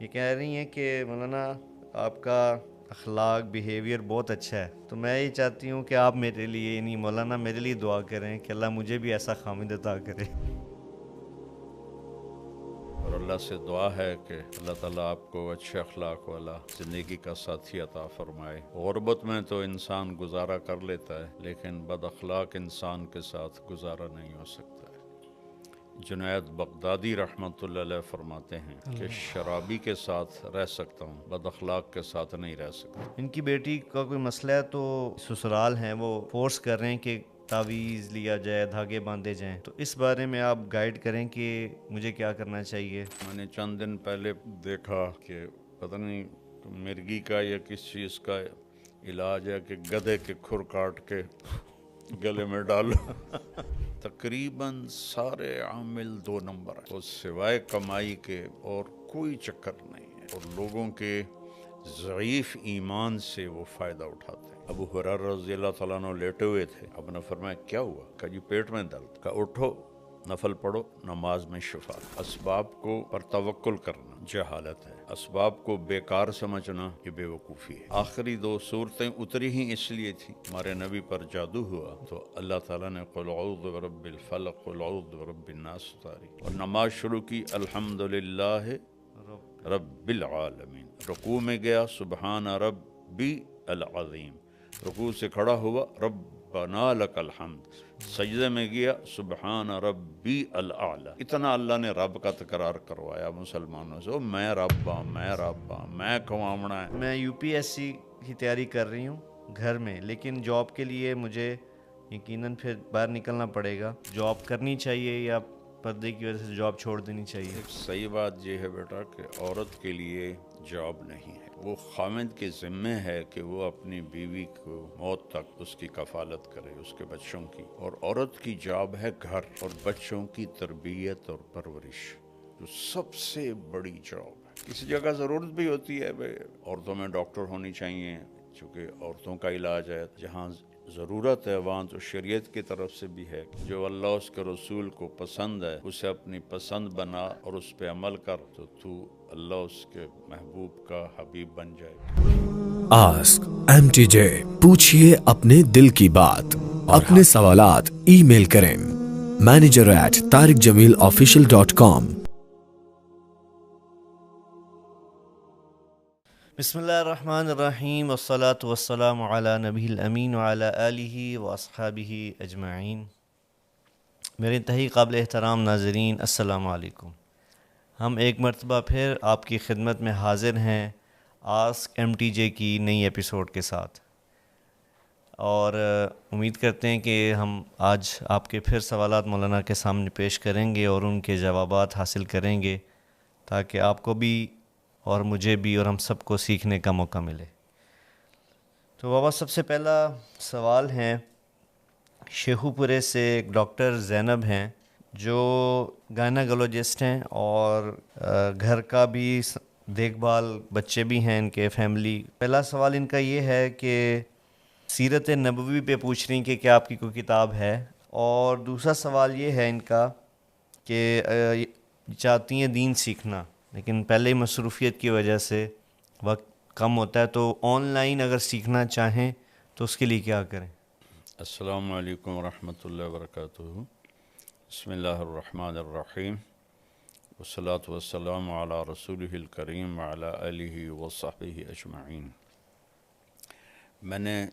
یہ کہہ رہی ہیں کہ مولانا آپ کا اخلاق بیہیویئر بہت اچھا ہے، تو میں یہ چاہتی ہوں کہ آپ میرے لیے نہیں مولانا میرے لیے دعا کریں کہ اللہ مجھے بھی ایسا خامد عطا کرے۔ اور اللہ سے دعا ہے کہ اللہ تعالیٰ آپ کو اچھے اخلاق والا زندگی کا ساتھی عطا فرمائے۔ غربت میں تو انسان گزارا کر لیتا ہے، لیکن بد اخلاق انسان کے ساتھ گزارا نہیں ہو سکتا ہے۔ جنید بغدادی رحمۃ اللہ علیہ فرماتے ہیں کہ شرابی کے ساتھ رہ سکتا ہوں، بد اخلاق کے ساتھ نہیں رہ سکتا۔ ان کی بیٹی کا کوئی مسئلہ ہے تو سسرال ہیں، وہ فورس کر رہے ہیں کہ تعویذ لیا جائے، دھاگے باندھے جائیں، تو اس بارے میں آپ گائیڈ کریں کہ مجھے کیا کرنا چاہیے۔ میں نے چند دن پہلے دیکھا کہ پتہ نہیں مرگی کا یا کس چیز کا علاج ہے کہ گدھے کے کھر کاٹ کے گلے میں ڈالو۔ تقریباً سارے عامل 2 نمبر ہیں، اور سوائے کمائی کے اور کوئی چکر نہیں ہے، اور لوگوں کے ضعیف ایمان سے وہ فائدہ اٹھاتے ہیں۔ ابو ہریرہ رضی اللہ تعالیٰ عنہ لیٹے ہوئے تھے، آپ نے فرمایا کیا ہوا؟ کہا جی پیٹ میں درد۔ کہا اٹھو نفل پڑھو، نماز میں شفا۔ اسباب کو پر توکل کرنا جہالت ہے، اسباب کو بیکار سمجھنا یہ بے وقوفی ہے۔ آخری 2 صورتیں اتری ہی اس لیے تھی، ہمارے نبی پر جادو ہوا تو اللہ تعالیٰ نے قل اعوذ برب الفلق قل اعوذ برب الناس اتاری، اور نماز شروع کی الحمدللہ رب العالمین۔ رکوع میں گیا سبحان ربی العظیم، رکوع سے کھڑا ہوا ربنا لک الحمد، سجدے میں گیا سبحان ربی الاعلی۔ اتنا اللہ نے رب کا تکرار کروایا مسلمانوں سے، میں رب ہاں، میں رب ہاں، میں کھوامنا ہے۔ میں یو پی ایس سی کی تیاری کر رہی ہوں گھر میں، لیکن جاب کے لیے مجھے یقیناً پھر باہر نکلنا پڑے گا۔ جاب کرنی چاہیے یا پردے کی وجہ سے جاب چھوڑ دینی چاہیے؟ صحیح بات یہ ہے بیٹا کہ عورت کے لیے جاب نہیں ہے، وہ خامد کے ذمے ہے کہ وہ اپنی بیوی کو موت تک اس کی کفالت کرے، اس کے بچوں کی، اور عورت کی جاب ہے گھر اور بچوں کی تربیت اور پرورش، جو سب سے بڑی جاب ہے۔ کسی جگہ ضرورت بھی ہوتی ہے، عورتوں میں ڈاکٹر ہونی چاہیے چونکہ عورتوں کا علاج ہے، جہاں ضرورت ہے وہاں تو شریعت کی طرف سے بھی ہے، جو اللہ اس کے رسول کو پسند ہے اسے اپنی پسند بنا اور اس پہ عمل کر تو اللہ اس کے محبوب کا حبیب بن جائے۔ آسک ایم ٹی جے، پوچھئے اپنے دل کی بات، اپنے سوالات ای میل کریں manager@tariqjamilofficial.com۔ بسم اللہ الرحمن الرحیم، والصلاة والسلام علی نبی الامین وعلی آلہ واصحابہ اجمعین۔ میرے انتہائی قابل احترام ناظرین، السلام علیکم۔ ہم ایک مرتبہ پھر آپ کی خدمت میں حاضر ہیں آسک ایم ٹی جے کی نئی ایپیسوڈ کے ساتھ، اور امید کرتے ہیں کہ ہم آج آپ کے پھر سوالات مولانا کے سامنے پیش کریں گے اور ان کے جوابات حاصل کریں گے، تاکہ آپ کو بھی اور مجھے بھی اور ہم سب کو سیکھنے کا موقع ملے۔ تو بابا سب سے پہلا سوال ہے، شیخو پورے سے ایک ڈاکٹر زینب ہیں جو گائناکولوجسٹ ہیں، اور گھر کا بھی دیکھ بھال، بچے بھی ہیں ان کے، فیملی۔ پہلا سوال ان کا یہ ہے کہ سیرت نبوی پہ پوچھ رہی ہیں کہ کیا آپ کی کوئی کتاب ہے، اور دوسرا سوال یہ ہے ان کا کہ چاہتی ہیں دین سیکھنا، لیکن پہلے ہی مصروفیت کی وجہ سے وقت کم ہوتا ہے، تو آن لائن اگر سیکھنا چاہیں تو اس کے لیے کیا کریں؟ السلام علیکم ورحمۃ اللہ وبرکاتہ۔ بسم اللہ الرحمن الرحیم، والصلاة والسلام علی رسولہ الکریم وعلی آلہ وصحبہ اجمعین۔ میں نے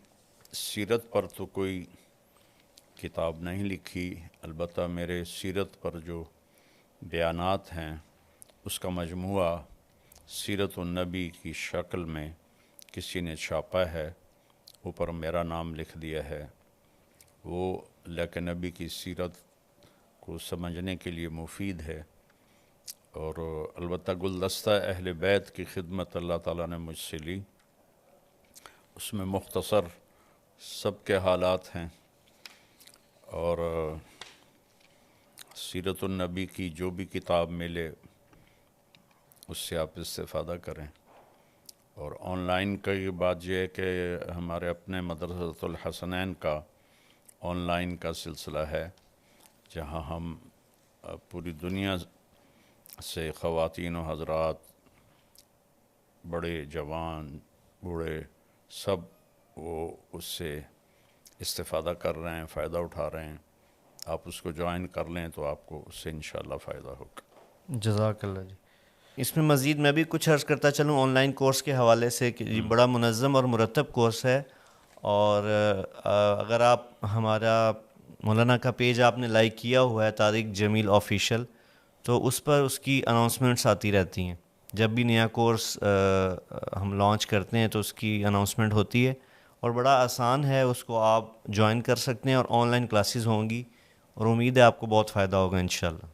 سیرت پر تو کوئی کتاب نہیں لکھی، البتہ میرے سیرت پر جو بیانات ہیں اس کا مجموعہ سیرت النبی کی شکل میں کسی نے چھاپا ہے، اوپر میرا نام لکھ دیا ہے۔ وہ اللہ کے نبی کی سیرت کو سمجھنے کے لیے مفید ہے، اور البتہ گلدستہ اہل بیت کی خدمت اللہ تعالیٰ نے مجھ سے لی، اس میں مختصر سب کے حالات ہیں، اور سیرت النبی کی جو بھی کتاب ملے اس سے آپ استفادہ کریں۔ اور آن لائن کا یہ بات یہ ہے کہ ہمارے اپنے مدرسۃ الحسنین کا آن لائن کا سلسلہ ہے، جہاں ہم پوری دنیا سے خواتین و حضرات بڑے جوان بوڑھے سب وہ اس سے استفادہ کر رہے ہیں، فائدہ اٹھا رہے ہیں. آپ اس کو جوائن کر لیں تو آپ کو اس سے انشاءاللہ فائدہ ہوگا. جزاک اللہ جی. اس میں مزید میں بھی کچھ عرض کرتا چلوں آن لائن کورس کے حوالے سے کہ یہ بڑا منظم اور مرتب کورس ہے. اور اگر آپ ہمارا مولانا کا پیج آپ نے لائک کیا ہوا ہے طارق جمیل آفیشیل، تو اس پر اس کی اناؤنسمنٹس آتی رہتی ہیں. جب بھی نیا کورس ہم لانچ کرتے ہیں تو اس کی اناؤنسمنٹ ہوتی ہے، اور بڑا آسان ہے، اس کو آپ جوائن کر سکتے ہیں اور آن لائن کلاسز ہوں گی، اور امید ہے آپ کو بہت فائدہ ہوگا انشاءاللہ.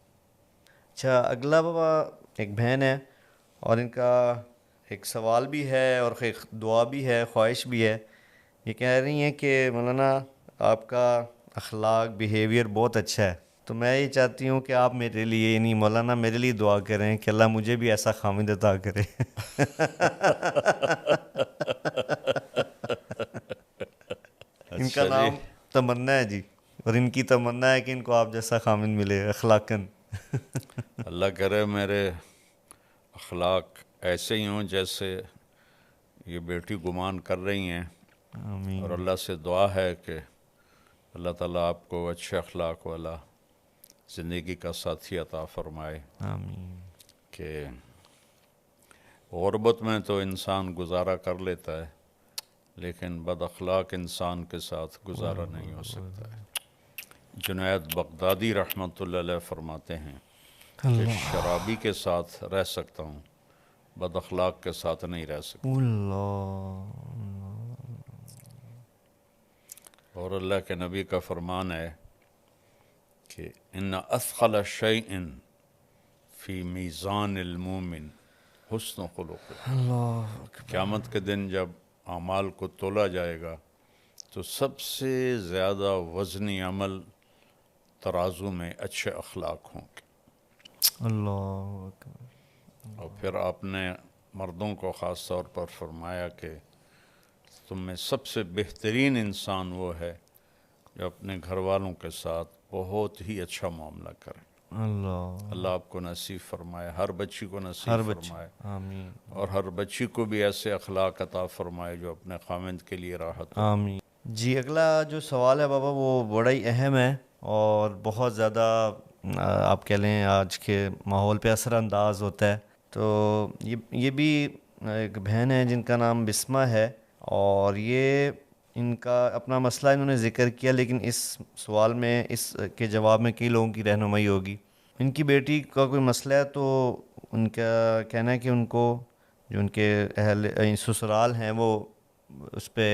اچھا، اگلا بابا ایک بہن ہے اور ان کا ایک سوال بھی ہے اور ایک دعا بھی ہے، خواہش بھی ہے. یہ کہہ رہی ہیں کہ مولانا آپ کا اخلاق بیہیویئر بہت اچھا ہے، تو میں یہ چاہتی ہوں کہ آپ میرے لیے یعنی مولانا میرے لیے دعا کریں کہ اللہ مجھے بھی ایسا خامد عطا کرے. ان کا اچھا جی، نام تمنا ہے جی، اور ان کی تمنا ہے کہ ان کو آپ جیسا خامد ملے اخلاقاً. اللہ کرے میرے اخلاق ایسے ہی ہوں جیسے یہ بیٹی گمان کر رہی ہیں. آمین. اور اللہ سے دعا ہے کہ اللہ تعالیٰ آپ کو اچھے اخلاق والا زندگی کا ساتھی عطا فرمائے. آمین. کہ غربت میں تو انسان گزارا کر لیتا ہے، لیکن بد اخلاق انسان کے ساتھ گزارا نہیں ہو سکتا ہے. جنید بغدادی رحمۃ اللہ علیہ فرماتے ہیں کہ شرابی کے ساتھ رہ سکتا ہوں، بد اخلاق کے ساتھ نہیں رہ سکتا. اللہ. اور اللہ کے نبی کا فرمان ہے کہ ان اثقل شیء فی میزان المومن حسن خلق. قیامت کے دن جب اعمال کو تولا جائے گا تو سب سے زیادہ وزنی عمل ترازو میں اچھے اخلاق ہوں گے. اللہ اکبر. اور پھر آپ نے مردوں کو خاص طور پر فرمایا کہ تم میں سب سے بہترین انسان وہ ہے جو اپنے گھر والوں کے ساتھ بہت ہی اچھا معاملہ کرے. اللہ آپ کو نصیب فرمائے، ہر بچی کو نصیب ہر بچے. فرمائے، آمین. اور ہر بچی کو بھی ایسے اخلاق عطا فرمائے جو اپنے خامند کے لیے راحت ہو. آمین. جی، اگلا جو سوال ہے بابا وہ بڑا ہی اہم ہے اور بہت زیادہ آپ کہہ لیں آج کے ماحول پہ اثر انداز ہوتا ہے. تو یہ بھی ایک بہن ہے جن کا نام بسمہ ہے، اور یہ ان کا اپنا مسئلہ انہوں نے ذکر کیا، لیکن اس سوال میں اس کے جواب میں کئی لوگوں کی رہنمائی ہوگی. ان کی بیٹی کا کوئی مسئلہ ہے تو ان کا کہنا ہے کہ ان کو جو ان کے اہل سسرال ہیں وہ اس پہ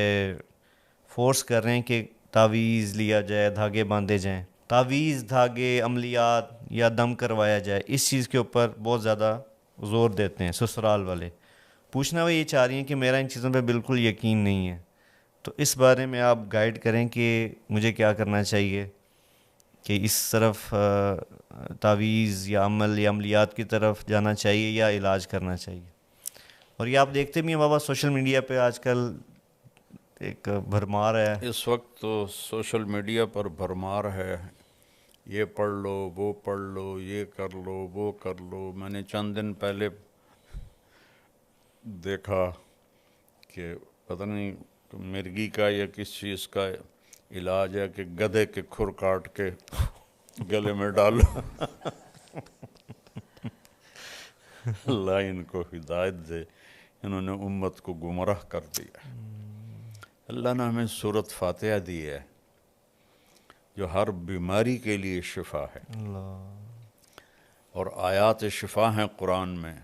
فورس کر رہے ہیں کہ تعویذ لیا جائے، دھاگے باندھے جائیں، تعویذ، دھاگے، عملیات یا دم کروایا جائے. اس چیز کے اوپر بہت زیادہ زور دیتے ہیں سسرال والے. پوچھنا وہ یہ چاہ رہی ہیں کہ میرا ان چیزوں پہ بالکل یقین نہیں ہے، تو اس بارے میں آپ گائیڈ کریں کہ مجھے کیا کرنا چاہیے، کہ اس طرف تعویذ یا عمل یا عملیات کی طرف جانا چاہیے یا علاج کرنا چاہیے. اور یہ آپ دیکھتے بھی ہیں بابا سوشل میڈیا پہ آج کل ایک بھرمار ہے. اس وقت تو سوشل میڈیا پر بھرمار ہے، یہ پڑھ لو، وہ پڑھ لو، یہ کر لو، وہ کر لو. میں نے چند دن پہلے دیکھا کہ پتہ نہیں مرغی کا یا کس چیز کا علاج ہے کہ گدھے کے کھر کاٹ کے گلے میں ڈالو. اللہ ان کو ہدایت دے، انہوں نے امت کو گمراہ کر دیا. اللہ نے ہمیں سورۃ فاتحہ دی ہے جو ہر بیماری کے لیے شفا ہے، اور آیات شفا ہیں قرآن میں،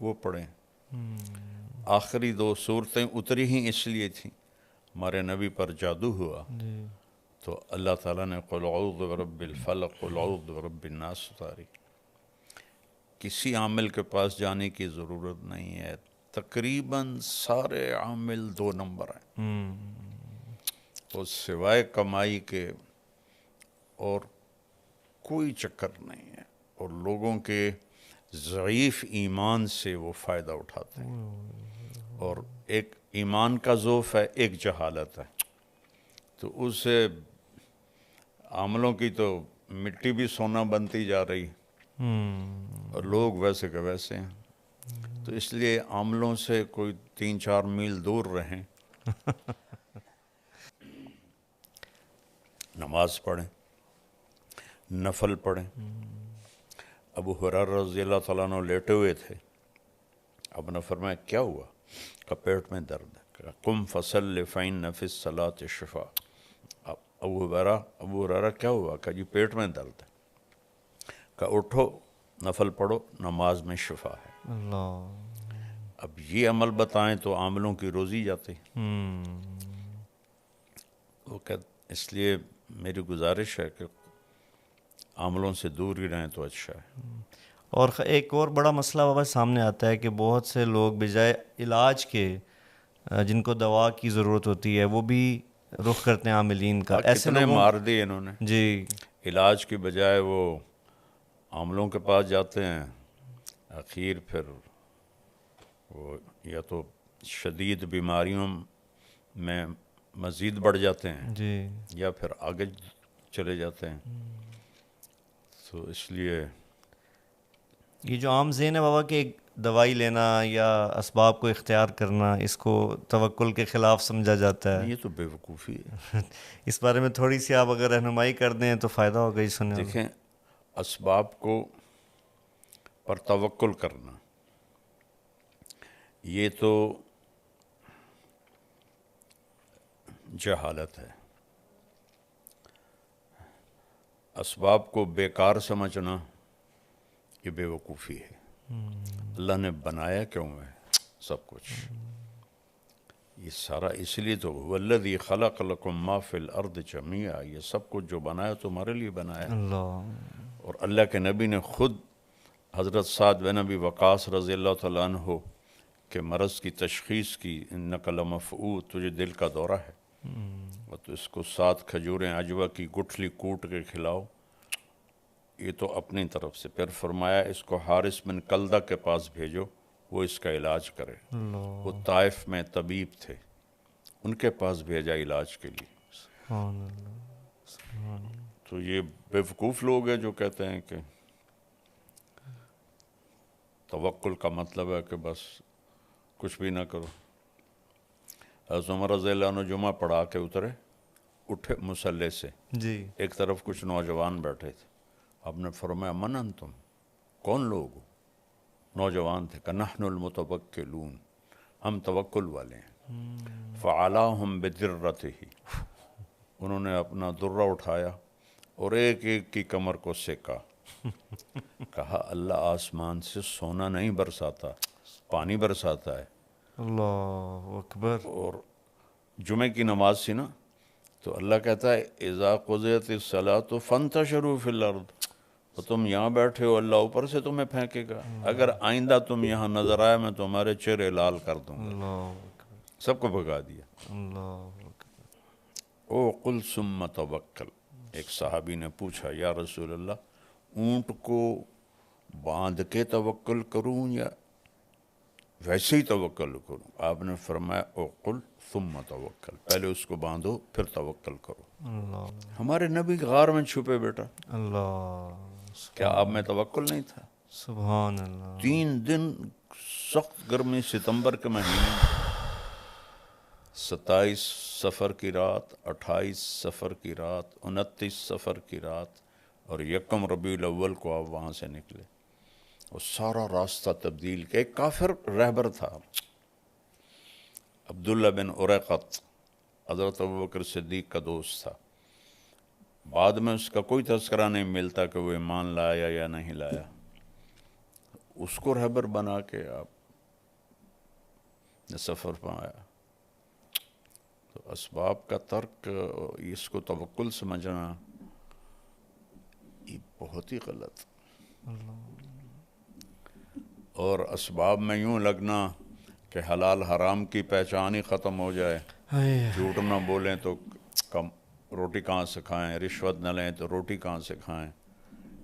وہ پڑھیں. آخری 2 صورتیں اتری ہی اس لیے تھیں ہمارے نبی پر جادو ہوا تو اللہ تعالیٰ نے قل اعوذ برب الفلق قل اعوذ برب الناس اتاری. کسی عامل کے پاس جانے کی ضرورت نہیں ہے، تقریباً سارے عامل 2 نمبر ہیں، اور سوائے کمائی کے اور کوئی چکر نہیں ہے، اور لوگوں کے ضعیف ایمان سے وہ فائدہ اٹھاتے ہیں. اور ایک ایمان کا ضعف ہے، ایک جہالت ہے. تو اس سے عاملوں کی تو مٹی بھی سونا بنتی جا رہی، اور لوگ ویسے کہ ویسے ہیں. تو اس لیے عاملوں سے کوئی 3-4 میل دور رہیں، نماز پڑھیں، نفل پڑھیں۔ ابو ہریرہ رضی اللہ تعالیٰ عنہ لیٹے ہوئے تھے، اب نے فرمایا کیا ہوا؟ کہ پیٹ میں درد ہے۔ کہا قم فصل فإن فی الصلاۃ شفاء۔ ابو ہریرہ کیا ہوا؟ کہ جی پیٹ میں درد ہے۔ کہ اٹھو نفل پڑھو، نماز میں شفا ہے۔ اللہ، اب یہ عمل بتائیں تو عاملوں کی روزی جاتی۔ وہ کہ اس لیے میری گزارش ہے کہ عاملوں سے دور ہی رہیں تو اچھا ہے۔ اور ایک اور بڑا مسئلہ بابا سامنے آتا ہے کہ بہت سے لوگ بجائے علاج کے جن کو دوا کی ضرورت ہوتی ہے وہ بھی رخ کرتے ہیں عاملین کا۔ ایسے کتنے لوگوں مار دیے انہوں نے، جی علاج کی بجائے وہ عاملوں کے پاس جاتے ہیں، اخیر پھر وہ یا تو شدید بیماریوں میں مزید بڑھ جاتے ہیں جی یا پھر آگے چلے جاتے ہیں۔ تو اس لیے یہ جو عام ذہن ہے بابا کہ دوائی لینا یا اسباب کو اختیار کرنا، اس کو توکل کے خلاف سمجھا جاتا ہے، یہ تو بے وقوفی ہے۔ اس بارے میں تھوڑی سی آپ اگر رہنمائی کر دیں تو فائدہ ہوگا ہی سننے میں۔ دیکھیں، اسباب کو پر توکل کرنا یہ تو جہالت ہے۔ اسباب کو بیکار سمجھنا یہ بے وقوفی ہے۔ اللہ نے بنایا کیوں ہے سب کچھ؟ یہ سارا اس لیے تو والذی خلق لکم ما فی الارض جمیعا، یہ سب کچھ جو بنایا تمہارے لیے بنایا۔ اللہ، اور اللہ کے نبی نے خود حضرت سعد بن ابی وقاص رضی اللہ تعالیٰ عنہ کے مرض کی تشخیص کی، انک لمفعود، تجھے دل کا دورہ ہے، اور تو اس کو 7 کھجوریں عجوہ کی گٹھلی کوٹ کے کھلاؤ۔ یہ تو اپنی طرف سے۔ پھر فرمایا اس کو حارث بن کلدہ کے پاس بھیجو، وہ اس کا علاج کرے۔ وہ طائف میں طبیب تھے، ان کے پاس بھیجا علاج کے لیے۔ سبحان اللہ، سبحان اللہ۔ تو یہ بیوقوف لوگ ہیں جو کہتے ہیں کہ توکل کا مطلب ہے کہ بس کچھ بھی نہ کرو۔ حضرت عمر رضی اللہ عنہ جمعہ پڑھا کے اترے، اٹھے مصلی سے، جی ایک طرف کچھ نوجوان بیٹھے تھے۔ آپ نے فرمایا من انتم، کون لوگ ہو؟ نوجوان تھے کہ نحن المتوکلون، ہم توکل والے ہیں۔ فعلاہم بدرتہ، انہوں نے اپنا درہ اٹھایا اور ایک ایک کی کمر کو سیکا۔ کہا اللہ آسمان سے سونا نہیں برساتا، پانی برساتا ہے۔ اللہ اکبر۔ اور جمعے کی نماز سی نا، تو اللہ کہتا ہے اذا قضیت الصلاۃ فانتشروا فی الارض، تو تم یہاں بیٹھے ہو، اللہ اوپر سے تمہیں پھینکے گا۔ اگر آئندہ تم یہاں نظر آئے میں تمہارے چہرے لال کر دوں گا۔ اللہ اکبر، سب کو بھگا دیا۔ اللہ اکبر۔ او قل ثم توکل، ایک صحابی نے پوچھا یا رسول اللہ، اونٹ کو باندھ کے توکل کروں یا ویسے ہی توکل کروں؟ آپ نے فرمایا او قل ثم توکل، پہلے اس کو باندھو پھر توکل کرو۔ اللہ، ہمارے نبی غار میں چھپے بیٹا، اللہ، کیا آپ میں توکل نہیں تھا؟ سبحان اللہ۔ 3 دن سخت گرمی، ستمبر کے مہینے، 27 صفر کی رات، 28 صفر کی رات، 29 صفر کی رات، اور 1 ربیع الاول کو آپ وہاں سے نکلے۔ وہ سارا راستہ تبدیل کیا۔ ایک کافر رہبر تھا، عبداللہ بن اریقط، حضرت ابوبکر صدیق کا دوست تھا۔ بعد میں اس کا کوئی تذکرہ نہیں ملتا کہ وہ ایمان لایا یا نہیں لایا۔ اس کو رہبر بنا کے آپ نے سفر پہ آیا۔ تو اسباب کا ترک، اس کو توکل سمجھنا، یہ بہت ہی غلط۔ اور اسباب میں یوں لگنا کہ حلال حرام کی پہچان ہی ختم ہو جائے، جھوٹ نہ بولیں تو کم روٹی کہاں سے کھائیں، رشوت نہ لیں تو روٹی کہاں سے کھائیں،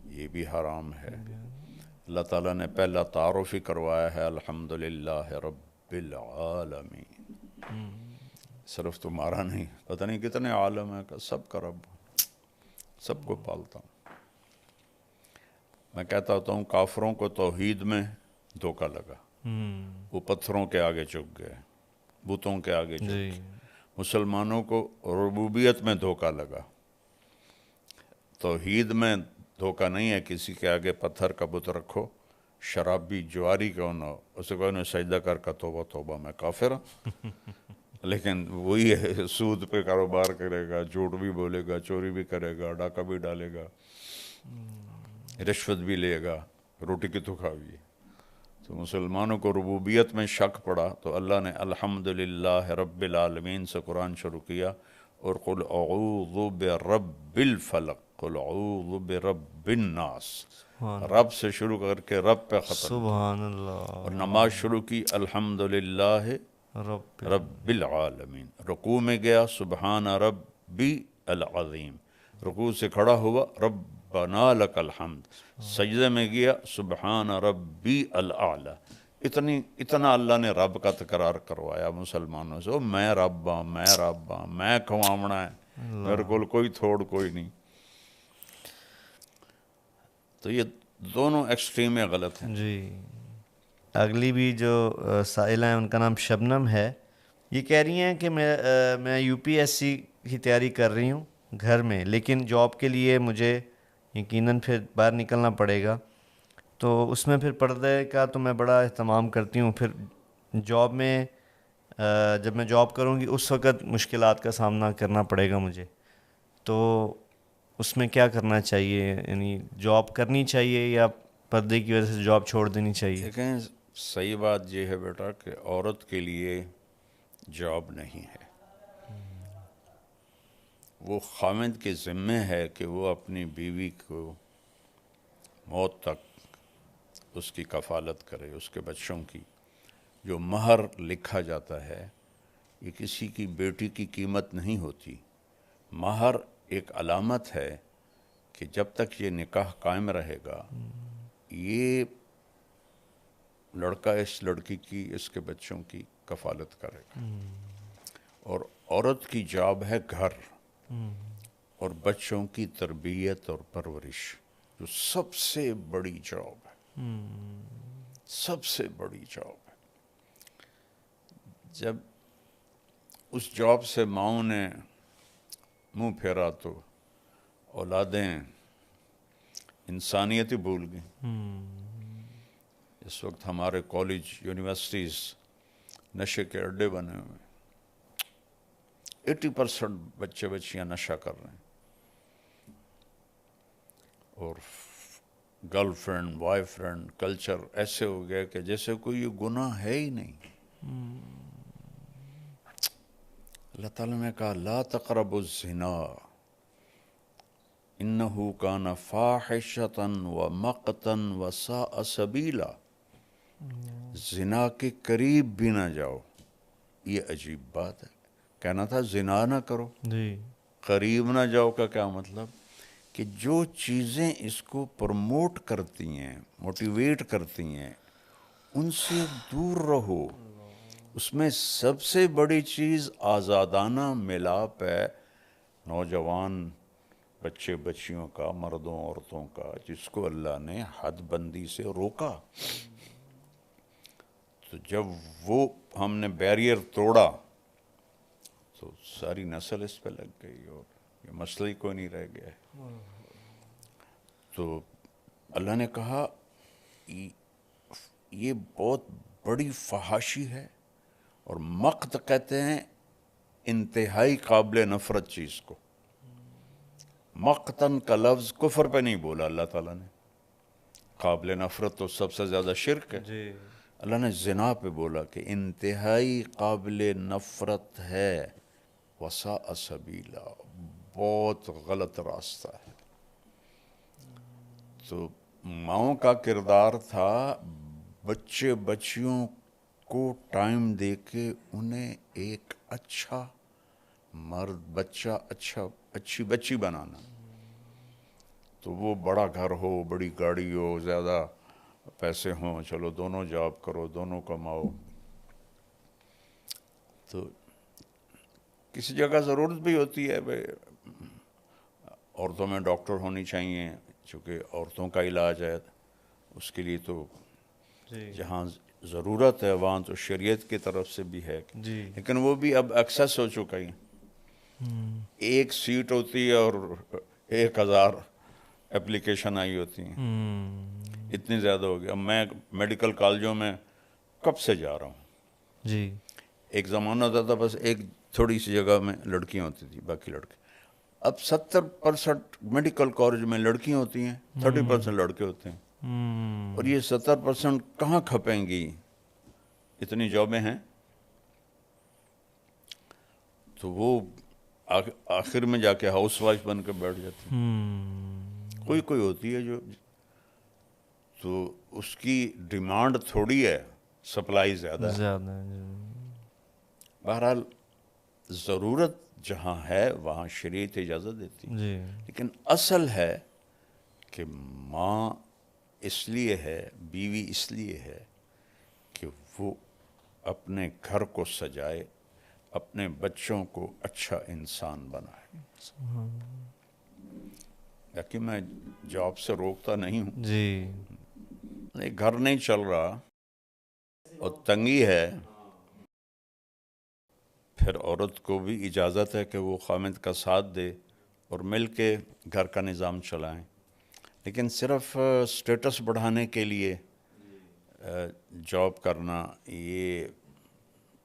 یہ بھی حرام ہے۔ اللہ تعالیٰ نے پہلا تعارف ہی کروایا ہے الحمدللہ رب العالمین، صرف تمہارا نہیں، پتہ نہیں کتنے عالم ہے کہ سب کا رب، سب کو پالتا ہوں۔ میں کہتا ہوتا ہوں کافروں کو توحید میں دھوکہ لگا، وہ پتھروں کے آگے جھک گئے، بتوں کے آگے جھک جی گئے۔ مسلمانوں کو ربوبیت میں دھوکہ لگا، توحید میں دھوکہ نہیں ہے۔ کسی کے آگے پتھر کا بت رکھو، شرابی جواری کیوں نہ ہو، اسے کوئی نہ سجدہ کر کا توبہ توبہ میں کافر ہوں۔ لیکن وہی ہے، سود پہ کاروبار کرے گا، جھوٹ بھی بولے گا، چوری بھی کرے گا، ڈاکہ بھی ڈالے گا، رشوت بھی لے گا، روٹی کی تو کھاوی۔ تو مسلمانوں کو ربوبیت میں شک پڑا تو اللہ نے الحمدللہ رب العالمین سے قرآن شروع کیا، اور قل اعوذ برب الفلق، قل اعوذ برب الناس، رب سے شروع کر کے رب پہ ختم، سبحان اللہ، اور نماز شروع کی الحمدللہ رب رب العالمین۔ رکوع میں گیا سبحان ربی العظیم، رکوع سے کھڑا ہوا ربنا لک الحمد، سجدے میں گیا سبحان ربی الاعلی۔ اتنا اللہ نے رب کا تکرار کروایا مسلمانوں سے، میں رب ہاں، میں رب ہاں، میں کھواونا ہے، میرے کول کوئی تھوڑ کوئی نہیں۔ تو یہ دونوں ایکسٹریمیں غلط ہیں۔ جی۔ اگلی بھی جو سائلہ ہیں ان کا نام شبنم ہے، یہ کہہ رہی ہیں کہ میں یو پی ایس سی کی تیاری کر رہی ہوں گھر میں، لیکن جاب کے لیے مجھے یقیناً پھر باہر نکلنا پڑے گا، تو اس میں پھر پردے کا تو میں بڑا اہتمام کرتی ہوں، پھر جاب میں جب میں جاب کروں گی اس وقت مشکلات کا سامنا کرنا پڑے گا مجھے، تو اس میں کیا کرنا چاہیے؟ یعنی جاب کرنی چاہیے یا پردے کی وجہ سے جاب چھوڑ دینی چاہیے؟ دیکھیں، صحیح بات یہ ہے بیٹا کہ عورت کے لیے جاب نہیں ہے، وہ خاوند کے ذمے ہے کہ وہ اپنی بیوی کو موت تک اس کی کفالت کرے، اس کے بچوں کی۔ جو مہر لکھا جاتا ہے یہ کسی کی بیٹی کی قیمت نہیں ہوتی، مہر ایک علامت ہے کہ جب تک یہ نکاح قائم رہے گا یہ لڑکا اس لڑکی کی، اس کے بچوں کی کفالت کرے گا۔ اور عورت کی جاب ہے گھر اور بچوں کی تربیت اور پرورش، جو سب سے بڑی جاب ہے، سب سے بڑی جاب ہے۔ جب اس جاب سے ماؤں نے منہ پھیرا تو اولادیں انسانیت ہی بھول گئیں۔ اس وقت ہمارے کالج، یونیورسٹیز نشے کے اڈے بنے ہوئے ہیں، 80% بچے بچیاں نشہ کر رہے ہیں، اور girl friend boy friend culture ایسے ہو گیا کہ جیسے کوئی یہ گناہ ہے ہی نہیں۔ اللہ تعالیٰ نے کہا لا تقربوا الزنا انہ کان فاحشۃ ومقتا وساء سبیلا، زنا کے قریب بھی نہ جاؤ۔ یہ عجیب بات ہے، کہنا تھا زنا نہ کرو، جی قریب نہ جاؤ کا کیا مطلب؟ کہ جو چیزیں اس کو پروموٹ کرتی ہیں، موٹیویٹ کرتی ہیں، ان سے دور رہو۔ اس میں سب سے بڑی چیز آزادانہ ملاپ ہے، نوجوان بچے بچیوں کا، مردوں عورتوں کا، جس کو اللہ نے حد بندی سے روکا۔ تو جب وہ ہم نے بیریئر توڑا تو ساری نسل اس پہ لگ گئی اور یہ مسئلہ ہی کوئی نہیں رہ گیا ہے۔ تو اللہ نے کہا یہ بہت بڑی فحاشی ہے، اور مقت کہتے ہیں انتہائی قابل نفرت چیز کو۔ مقتن کا لفظ کفر پہ نہیں بولا اللہ تعالیٰ نے، قابل نفرت تو سب سے زیادہ شرک ہے۔ جی اللہ نے زنا پہ بولا کہ انتہائی قابل نفرت ہے، وساء سبیلا، بہت غلط راستہ ہے۔ تو ماؤں کا کردار تھا بچے بچیوں کو ٹائم دے کے انہیں ایک اچھا مرد بچہ، اچھی بچی بنانا۔ تو وہ بڑا گھر ہو، بڑی گاڑی ہو، زیادہ پیسے ہوں، چلو دونوں جاب کرو، دونوں کماؤ۔ تو کسی جگہ ضرورت بھی ہوتی ہے بھائی عورتوں میں ڈاکٹر ہونی چاہیے، چونکہ عورتوں کا علاج ہے، اس کے لیے تو جی جہاں ضرورت ہے وہاں تو شریعت کی طرف سے بھی ہے، جی لیکن وہ بھی اب ایکسیس ہو چکا ہے. ایک سیٹ ہوتی ہے اور 1000 اپلیکیشن آئی ہوتی ہیں، اتنی زیادہ ہو گیا. میں میڈیکل کالجوں میں کب سے جا رہا ہوں. جی ایک زمانہ ہوتا تھا بس ایک تھوڑی سی جگہ میں لڑکیاں ہوتی تھی، باقی لڑکے. اب 70% میڈیکل کالج میں لڑکیاں ہوتی ہیں، 30% لڑکے ہوتے ہیں. اور یہ 70% کہاں کھپیں گی؟ اتنی جابیں ہیں. تو وہ آخر میں جا کے ہاؤس وائف بن کے بیٹھ جاتی ہیں. کوئی ہوتی ہے جو تو اس کی ڈیمانڈ تھوڑی ہے، سپلائی زیادہ ہے. زیادہ بہرحال ضرورت جہاں ہے وہاں شریعت اجازت دیتی ہے. جی لیکن اصل ہے کہ ماں اس لیے ہے، بیوی اس لیے ہے کہ وہ اپنے گھر کو سجائے، اپنے بچوں کو اچھا انسان بنائے. کہ میں جاب سے روکتا نہیں ہوں، جی گھر نہیں چل رہا اور تنگی ہے، پھر عورت کو بھی اجازت ہے کہ وہ خامد کا ساتھ دے اور مل کے گھر کا نظام چلائیں. لیکن صرف سٹیٹس بڑھانے کے لیے جاب کرنا یہ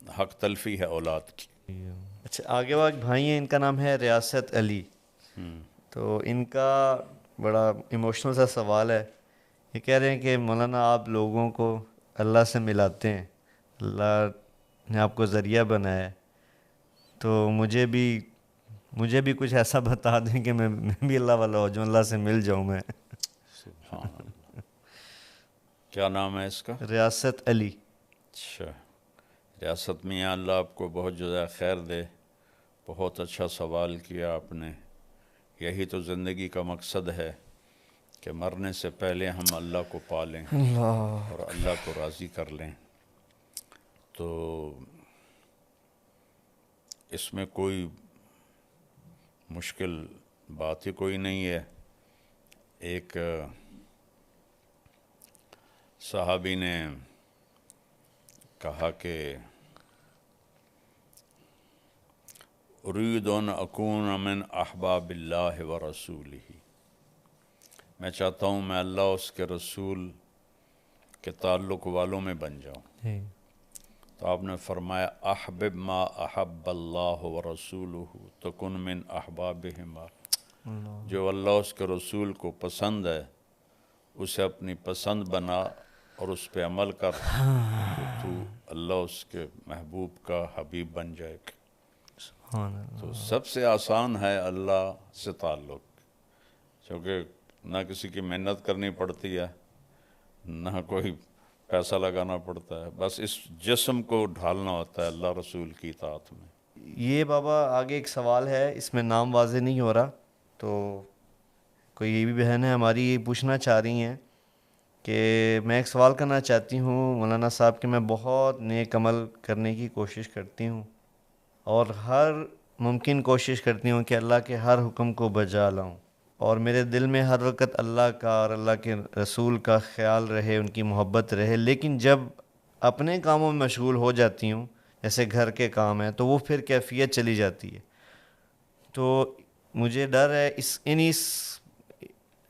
حق تلفی ہے اولاد کی. اچھا آگے وہ ایک بھائی ہیں، ان کا نام ہے ریاست علی. تو ان کا بڑا ایموشنل سا سوال ہے. یہ کہہ رہے ہیں کہ مولانا آپ لوگوں کو اللہ سے ملاتے ہیں، اللہ نے آپ کو ذریعہ بنایا ہے، تو مجھے بھی کچھ ایسا بتا دیں کہ میں بھی اللہ والا ہو جاؤں، اللہ سے مل جاؤں میں. سبحان اللہ. کیا نام ہے اس کا؟ ریاست علی. اچھا، ریاست میاں اللہ آپ کو بہت جزائے خیر دے. بہت اچھا سوال کیا آپ نے. یہی تو زندگی کا مقصد ہے کہ مرنے سے پہلے ہم اللہ کو پالیں اور اللہ کو راضی کر لیں. تو اس میں کوئی مشکل بات ہی کوئی نہیں ہے. ایک صحابی نے کہا کہ اريد ان اکون من احباب اللہ و رسولہ، میں چاہتا ہوں میں اللہ اس کے رسول کے تعلق والوں میں بن جاؤں. تو آپ نے فرمایا احبب ما احب اللہ و رسولہ تکن من احبابہما. جو اللہ اس کے رسول کو پسند ہے اسے اپنی پسند بنا اور اس پہ عمل کر، تو اللہ اس کے محبوب کا حبیب بن جائے گا. تو سب سے آسان ہے اللہ سے تعلق، کیونکہ نہ کسی کی محنت کرنی پڑتی ہے، نہ کوئی پیسہ لگانا پڑتا ہے، بس اس جسم کو ڈھالنا ہوتا ہے اللہ رسول کی اطاعت میں. یہ بابا آگے ایک سوال ہے، اس میں نام واضح نہیں ہو رہا، تو کوئی یہ بھی بہن ہے ہماری یہ پوچھنا چاہ رہی ہیں کہ میں ایک سوال کرنا چاہتی ہوں مولانا صاحب کہ میں بہت نیک عمل کرنے کی کوشش کرتی ہوں اور ہر ممکن کوشش کرتی ہوں کہ اللہ کے ہر حکم کو بجا لاؤں، اور میرے دل میں ہر وقت اللہ کا اور اللہ کے رسول کا خیال رہے، ان کی محبت رہے. لیکن جب اپنے کاموں میں مشغول ہو جاتی ہوں، جیسے گھر کے کام ہیں، تو وہ پھر کیفیت چلی جاتی ہے. تو مجھے ڈر ہے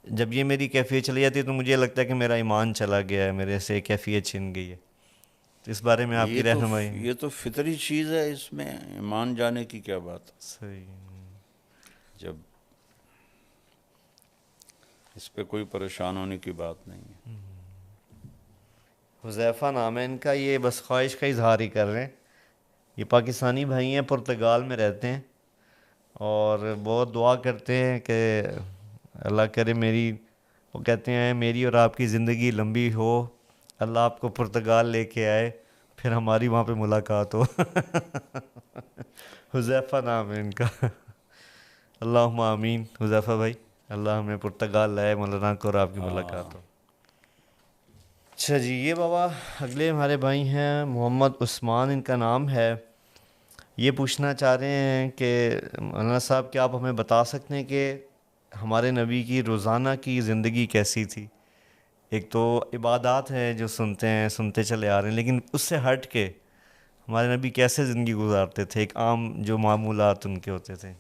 جب یہ میری کیفیت چلی جاتی ہے تو مجھے لگتا ہے کہ میرا ایمان چلا گیا ہے، میرے سے کیفیت چھن گئی ہے. تو اس بارے میں آپ کی رہنمائی. یہ تو فطری چیز ہے، اس میں ایمان جانے کی کیا بات. صحیح. جب اس پہ کوئی پریشان ہونے کی بات نہیں ہے. حذیفہ نام ہے ان کا، یہ بس خواہش کا اظہار ہی کر رہے ہیں. یہ پاکستانی بھائی ہیں، پرتگال میں رہتے ہیں اور بہت دعا کرتے ہیں کہ اللہ کرے وہ کہتے ہیں میری اور آپ کی زندگی لمبی ہو، اللہ آپ کو پرتگال لے کے آئے، پھر ہماری وہاں پہ ملاقات ہو. حذیفہ نام ہے ان کا. اللہم آمین. حذیفہ بھائی اللہ ہمیں پرتگال لائے، مولانا کو اور آپ کی ملاقات ہو. اچھا جی، یہ بابا اگلے ہمارے بھائی ہیں محمد عثمان ان کا نام ہے. یہ پوچھنا چاہ رہے ہیں کہ مولانا صاحب کیا آپ ہمیں بتا سکتے ہیں کہ ہمارے نبی کی روزانہ کی زندگی کیسی تھی، ایک تو عبادات ہیں جو سنتے چلے آ رہے ہیں، لیکن اس سے ہٹ کے ہمارے نبی کیسے زندگی گزارتے تھے، ایک عام جو معمولات ان کے ہوتے تھے؟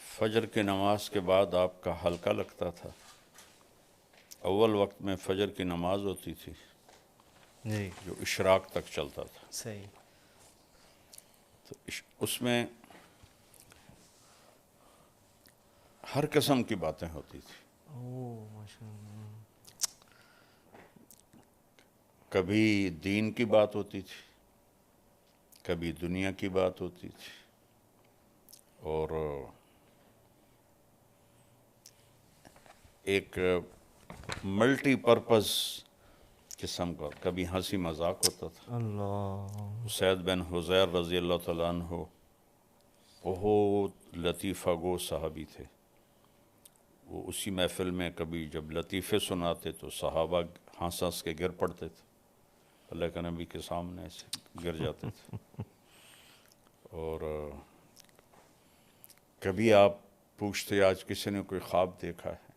فجر کی نماز کے بعد آپ کا ہلکا لگتا تھا. اول وقت میں فجر کی نماز ہوتی تھی جی جو اشراق تک چلتا تھا، صحیح. تو اس میں ہر قسم کی باتیں ہوتی تھی. اوہ ماشاء اللہ. کبھی دین کی بات ہوتی تھی، کبھی دنیا کی بات ہوتی تھی، اور ایک ملٹی پرپز قسم کا کبھی ہنسی مذاق ہوتا تھا. اللہ. اسید بن حضیر رضی اللہ تعالیٰ عنہ بہت لطیفہ گو صحابی تھے. وہ اسی محفل میں کبھی جب لطیفے سناتے تو صحابہ ہنس ہنس کے گر پڑتے تھے، اللہ کے نبی کے سامنے سے گر جاتے تھے. اور کبھی آپ پوچھتے آج کسی نے کوئی خواب دیکھا ہے،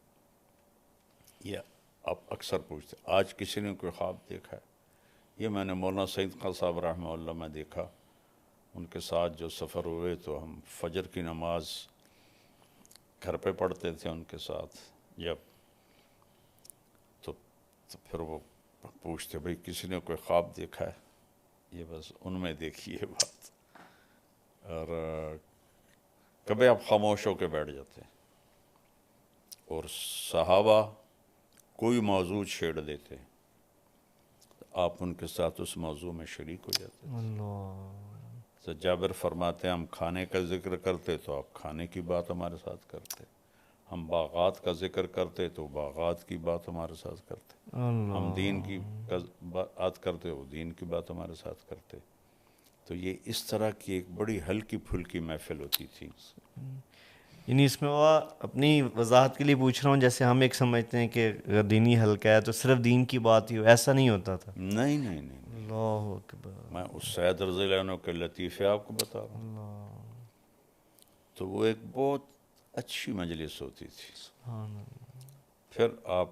یا آپ اکثر پوچھتے آج کسی نے کوئی خواب دیکھا ہے. یہ میں نے مولانا سعید خان صاحب رحمہ اللہ میں دیکھا. ان کے ساتھ جو سفر ہوئے تو ہم فجر کی نماز گھر پہ پڑھتے تھے ان کے ساتھ جب، تو پھر وہ پوچھتے بھئی کسی نے کوئی خواب دیکھا ہے. یہ بس ان میں دیکھی ہے بات. اور کبھی آپ خاموش ہو کے بیٹھ جاتے اور صحابہ کوئی موضوع چھیڑ دیتے، آپ ان کے ساتھ اس موضوع میں شریک ہو جاتے. اللہ. تو جابر فرماتے ہیں ہم کھانے کا ذکر کرتے تو آپ کھانے کی بات ہمارے ساتھ کرتے، ہم باغات کا ذکر کرتے تو باغات کی بات ہمارے ساتھ کرتے، ہم دین کی بات کرتے وہ دین کی بات ہمارے ساتھ کرتے. تو یہ اس طرح کی ایک بڑی ہلکی پھلکی محفل ہوتی تھی. یعنی اس میں وہ اپنی وضاحت کے لیے پوچھ رہا ہوں، جیسے ہم ایک سمجھتے ہیں کہ اگر دینی حلقہ ہے تو صرف دین کی بات ہی ہو، ایسا نہیں ہوتا تھا. نہیں نہیں نہیں، اللہ اکبر. میں اس سید رضی اللہ عنہ کے لطیفے آپ کو بتا رہا ہوں. تو وہ ایک بہت اچھی مجلس ہوتی تھی. پھر آپ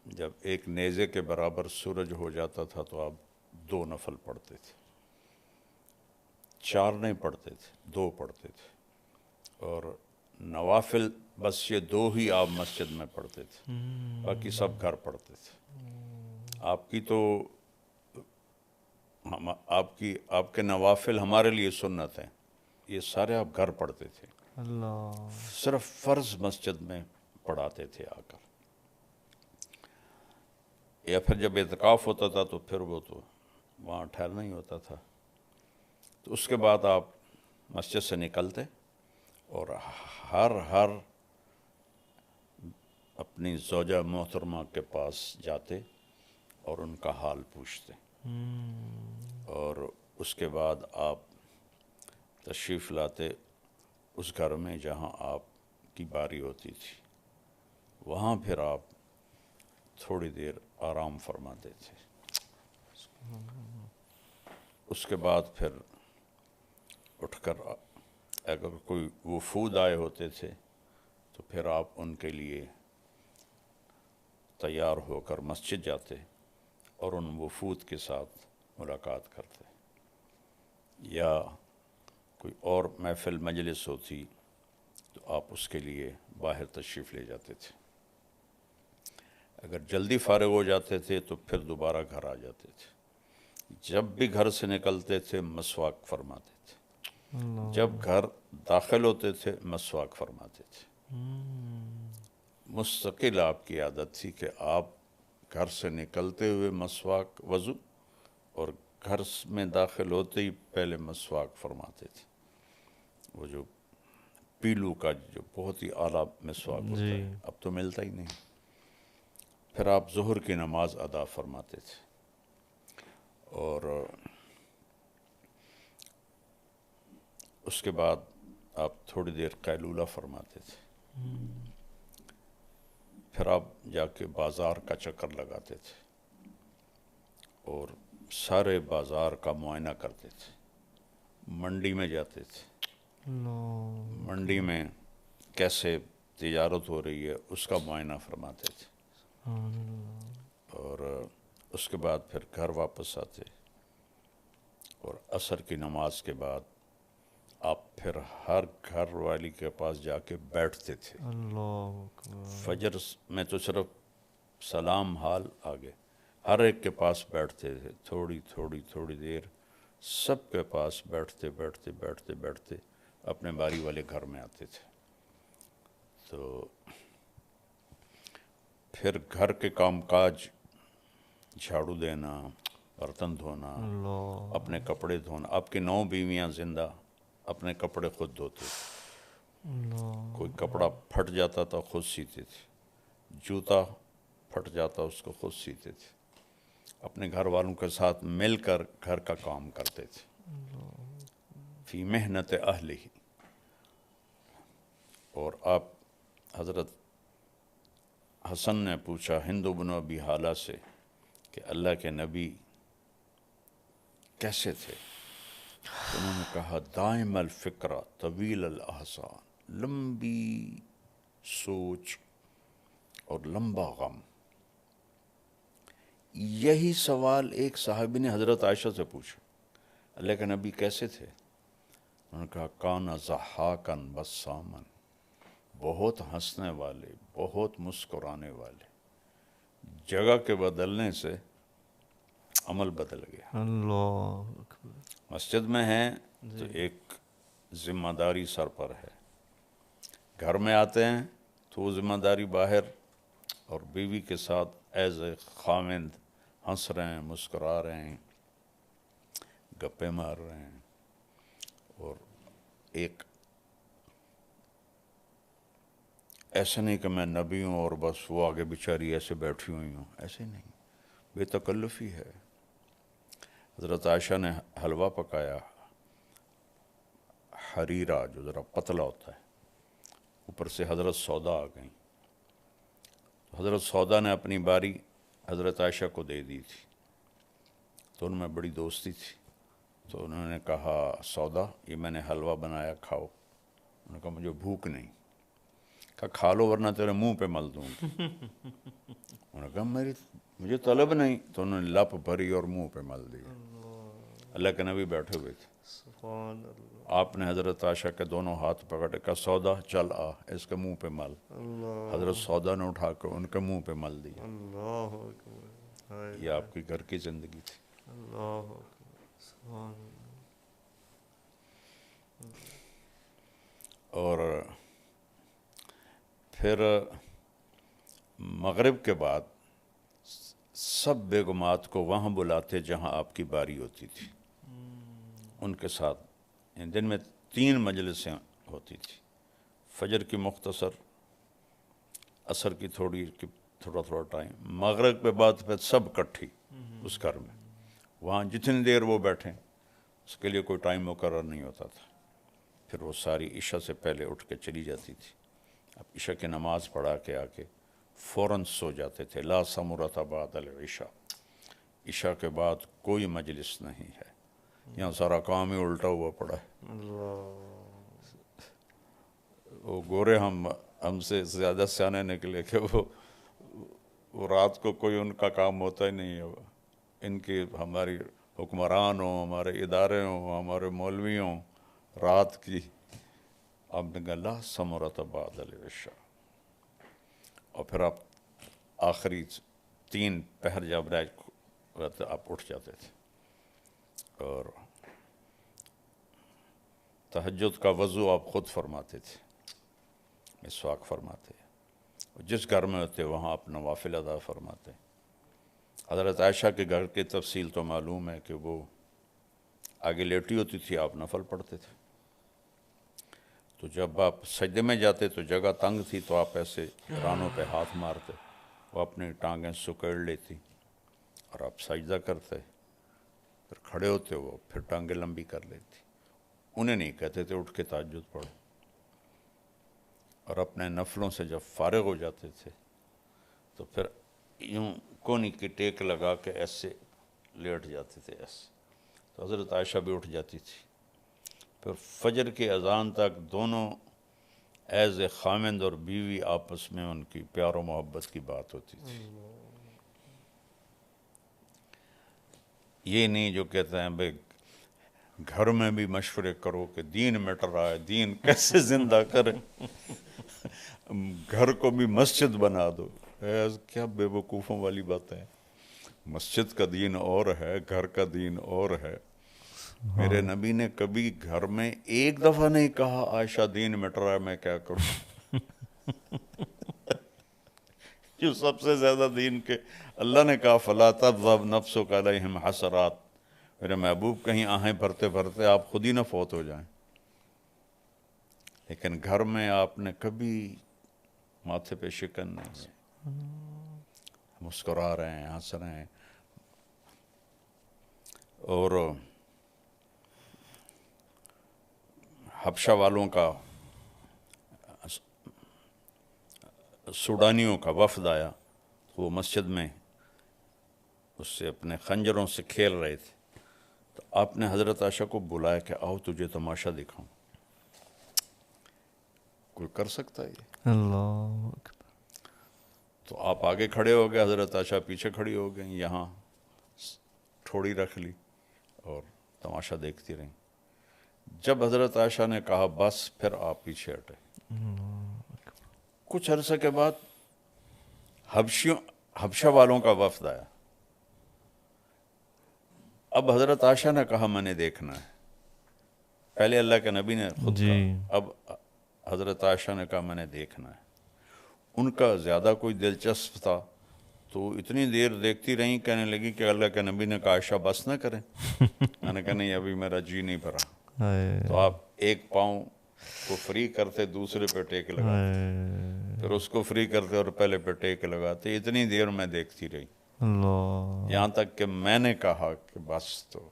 جب ایک نیزے کے برابر سورج ہو جاتا تھا تو آپ 2 نفل پڑھتے تھے، 4 نہیں پڑھتے تھے، 2 پڑھتے تھے. اور نوافل بس یہ 2 ہی آپ مسجد میں پڑھتے تھے، باقی سب گھر پڑھتے تھے. آپ کی تو آپ کے نوافل ہمارے لیے سنت ہیں، یہ سارے آپ گھر پڑھتے تھے. اللہ. صرف فرض مسجد میں پڑھاتے تھے آ کر، یا پھر جب اعتکاف ہوتا تھا تو پھر وہ تو وہاں ٹھہرنا ہی ہوتا تھا. تو اس کے بعد آپ مسجد سے نکلتے اور ہر اپنی زوجہ محترمہ کے پاس جاتے اور ان کا حال پوچھتے، اور اس کے بعد آپ تشریف لاتے اس گھر میں جہاں آپ کی باری ہوتی تھی. وہاں پھر آپ تھوڑی دیر آرام فرماتے تھے. اس کے بعد پھر اٹھ کر اگر کوئی وفود آئے ہوتے تھے تو پھر آپ ان کے لیے تیار ہو کر مسجد جاتے اور ان وفود کے ساتھ ملاقات کرتے. یا کوئی اور محفل مجلس ہوتی تو آپ اس کے لیے باہر تشریف لے جاتے تھے. اگر جلدی فارغ ہو جاتے تھے تو پھر دوبارہ گھر آ جاتے تھے. جب بھی گھر سے نکلتے تھے مسواک فرماتے تھے، جب گھر داخل ہوتے تھے مسواک فرماتے تھے. مستقل آپ کی عادت تھی کہ آپ گھر سے نکلتے ہوئے مسواک وضو اور گھر میں داخل ہوتے ہی پہلے مسواک فرماتے تھے. وہ جو پیلو کا جو بہت ہی اعلیٰ مسواک ہوتا ہے اب تو ملتا ہی نہیں. پھر آپ ظہر کی نماز ادا فرماتے تھے اور اس کے بعد آپ تھوڑی دیر قیلولہ فرماتے تھے. پھر آپ جا کے بازار کا چکر لگاتے تھے اور سارے بازار کا معائنہ کرتے تھے. منڈی میں جاتے تھے، منڈی میں کیسے تجارت ہو رہی ہے اس کا معائنہ فرماتے تھے. اور اس کے بعد پھر گھر واپس آتے، اور عصر کی نماز کے بعد آپ پھر ہر گھر والی کے پاس جا کے بیٹھتے تھے۔ اللہ اکبر، فجر میں تو صرف سلام حال آگے، ہر ایک کے پاس بیٹھتے تھے، تھوڑی تھوڑی تھوڑی دیر سب کے پاس بیٹھتے بیٹھتے بیٹھتے بیٹھتے اپنے باری والے گھر میں آتے تھے۔ تو پھر گھر کے کام کاج، جھاڑو دینا، برتن دھونا، اللہ اپنے کپڑے دھونا۔ آپ کی 9 بیویاں زندہ اپنے کپڑے خود دھوتے تھے، اللہ کوئی کپڑا پھٹ جاتا تھا خود سیتے تھے، جوتا پھٹ جاتا اس کو خود سیتے تھے، اپنے گھر والوں کے ساتھ مل کر گھر کا کام کرتے تھے، فی محنت اہلہ۔ اور آپ حضرت حسن نے پوچھا ہند بن ابی حالہ سے کہ اللہ کے نبی کیسے تھے؟ تو انہوں نے کہا دائم الفکرہ طویل الاحسان، لمبی سوچ اور لمبا غم۔ یہی سوال ایک صحابی نے حضرت عائشہ سے پوچھا، اللہ کے نبی کیسے تھے؟ انہوں نے کہا کان ضحاکا بساما، بہت ہنسنے والے، بہت مسکرانے والے۔ جگہ کے بدلنے سے عمل بدل گیا۔ اللہ اکبر، مسجد میں ہیں تو ایک ذمہ داری سر پر ہے، گھر میں آتے ہیں تو وہ ذمہ داری باہر، اور بیوی کے ساتھ ایز اے خاوند ہنس رہے ہیں، مسکرا رہے ہیں، گپے مار رہے ہیں۔ اور ایک ایسا نہیں کہ میں نبی ہوں اور بس وہ آگے بیچاری ایسے بیٹھی ہوئی ہوں، ایسے نہیں، بے تکلفی ہے۔ حضرت عائشہ نے حلوہ پکایا، حریرہ جو ذرا پتلا ہوتا ہے، اوپر سے حضرت سودا آ گئیں، حضرت سودا نے اپنی باری حضرت عائشہ کو دے دی تھی، تو ان میں بڑی دوستی تھی، تو انہوں نے کہا سودا یہ میں نے حلوہ بنایا، کھاؤ۔ انہوں نے کہا مجھے بھوک نہیں۔ کہا کھا لو ورنہ تیرے منہ پہ مل دوں گی۔ انہوں نے کہا مجھے طلب نہیں، تو انہوں نے لپ بھری اور منہ پہ مل دیا۔ اللہ کے نبی بیٹھے ہوئے تھے، سبحان اللہ، آپ نے حضرت عائشہ کے دونوں ہاتھ پکڑے، کہا سودا چل آ اس کے منہ پہ مل۔ اللہ حضرت سودا نے اٹھا کر ان کے منہ پہ مل دیا۔ اللہ اکبر، ہائے یہ آپ کی گھر کی زندگی تھی۔ اللہ اکبر، سبحان اللہ، اور پھر مغرب کے بعد سب بیگمات کو وہاں بلاتے جہاں آپ کی باری ہوتی تھی، ان کے ساتھ دن میں 3 مجلسیں ہوتی تھی، فجر کی مختصر، عصر کی تھوڑا تھوڑا ٹائم، مغرب کے بعد پھر سب کٹھی اس گھر میں، وہاں جتنی دیر وہ بیٹھیں اس کے لیے کوئی ٹائم مقرر نہیں ہوتا تھا۔ پھر وہ ساری عشاء سے پہلے اٹھ کے چلی جاتی تھی، اب عشاء کی نماز پڑھا کے آ کے فوراً سو جاتے تھے۔ لا ثمرۃ بعد العشاء، عشاء کے بعد کوئی مجلس نہیں ہے، یہاں سارا کام ہی الٹا ہوا پڑا ہے۔ وہ گورے ہم سے زیادہ سیانے نکلے کہ وہ رات کو کوئی ان کا کام ہوتا ہی نہیں ہے، ان کی ہماری حکمران ہوں، ہمارے ادارے ہوں، ہمارے مولوی ہوں، رات کی آپ نے کہا لا ثمرۃ بعد العشاء۔ اور پھر آپ آخری 3 پہر جب رہتے آپ اٹھ جاتے تھے، اور تہجد کا وضو آپ خود فرماتے تھے، مسواک فرماتے، جس گھر میں ہوتے وہاں آپ نوافل ادا فرماتے۔ حضرت عائشہ کے گھر کی تفصیل تو معلوم ہے کہ وہ آگے لیٹی ہوتی تھی، آپ نفل پڑھتے تھے، تو جب آپ سجدے میں جاتے تو جگہ تنگ تھی تو آپ ایسے رانوں پہ ہاتھ مارتے، وہ اپنی ٹانگیں سکیڑ لیتی اور آپ سجدہ کرتے، پھر کھڑے ہوتے وہ پھر ٹانگیں لمبی کر لیتی۔ انہیں نہیں کہتے تھے اٹھ کے تہجد پڑھو، اور اپنے نفلوں سے جب فارغ ہو جاتے تھے تو پھر یوں کونی کی ٹیک لگا کے ایسے لیٹ جاتے تھے ایسے، تو حضرت عائشہ بھی اٹھ جاتی تھی۔ پھر فجر کی اذان تک دونوں ایز اے خامند اور بیوی آپس میں ان کی پیار و محبت کی بات ہوتی تھی. یہ نہیں جو کہتے ہیں بھائی گھر میں بھی مشورے کرو کہ دین مٹ رہا ہے، دین کیسے زندہ کریں، گھر کو بھی مسجد بنا دو. کیا بے وقوفوں والی بات ہے. مسجد کا دین اور ہے، گھر کا دین اور ہے. میرے نبی نے کبھی گھر میں ایک دفعہ نہیں کہا عائشہ دین مٹ رہا ہے میں کیا کروں. جو سب سے زیادہ دین کے اللہ نے کہا فلا تذهب نفسك علیہم حسرات، میرے محبوب کہیں آہیں بھرتے بھرتے آپ خود ہی نہ فوت ہو جائیں. لیکن گھر میں آپ نے کبھی ماتھے پہ شکن نہیں ہے، مسکرا رہے ہیں، ہنس رہے ہیں. اور حبشہ والوں کا، سوڈانیوں کا وفد آیا، وہ مسجد میں اس سے اپنے خنجروں سے کھیل رہے تھے. تو آپ نے حضرت عائشہ کو بلایا کہ آؤ تجھے تماشا دکھاؤں. کوئی کر سکتا ہے یہ؟ اللہ اکبر. تو آپ آگے کھڑے ہو گئے، حضرت عائشہ پیچھے کھڑی ہو گئیں، یہاں ٹھوڑی رکھ لی اور تماشا دیکھتی رہیں. جب حضرت عائشہ نے کہا بس، پھر آپ پیچھے ہٹے. کچھ عرصے کے بعد حبشہ والوں کا وفد آیا. اب حضرت عائشہ نے کہا میں نے دیکھنا ہے. پہلے اللہ کے نبی نے خود کہا، اب حضرت عائشہ نے کہا میں نے دیکھنا ہے. ان کا زیادہ کوئی دلچسپ تھا تو اتنی دیر دیکھتی رہیں، کہنے لگی کہ اللہ کے نبی نے کہا عائشہ بس نہ کریں. میں نے کہا نہیں، ابھی میرا جی نہیں بھرا. تو آپ ایک پاؤں کو فری کرتے، دوسرے پہ ٹیک لگاتے، پھر اس کو فری کرتے اور پہلے پہ ٹیک لگاتے. اتنی دیر میں دیکھتی رہی، یہاں تک کہ میں نے کہا کہ بس. تو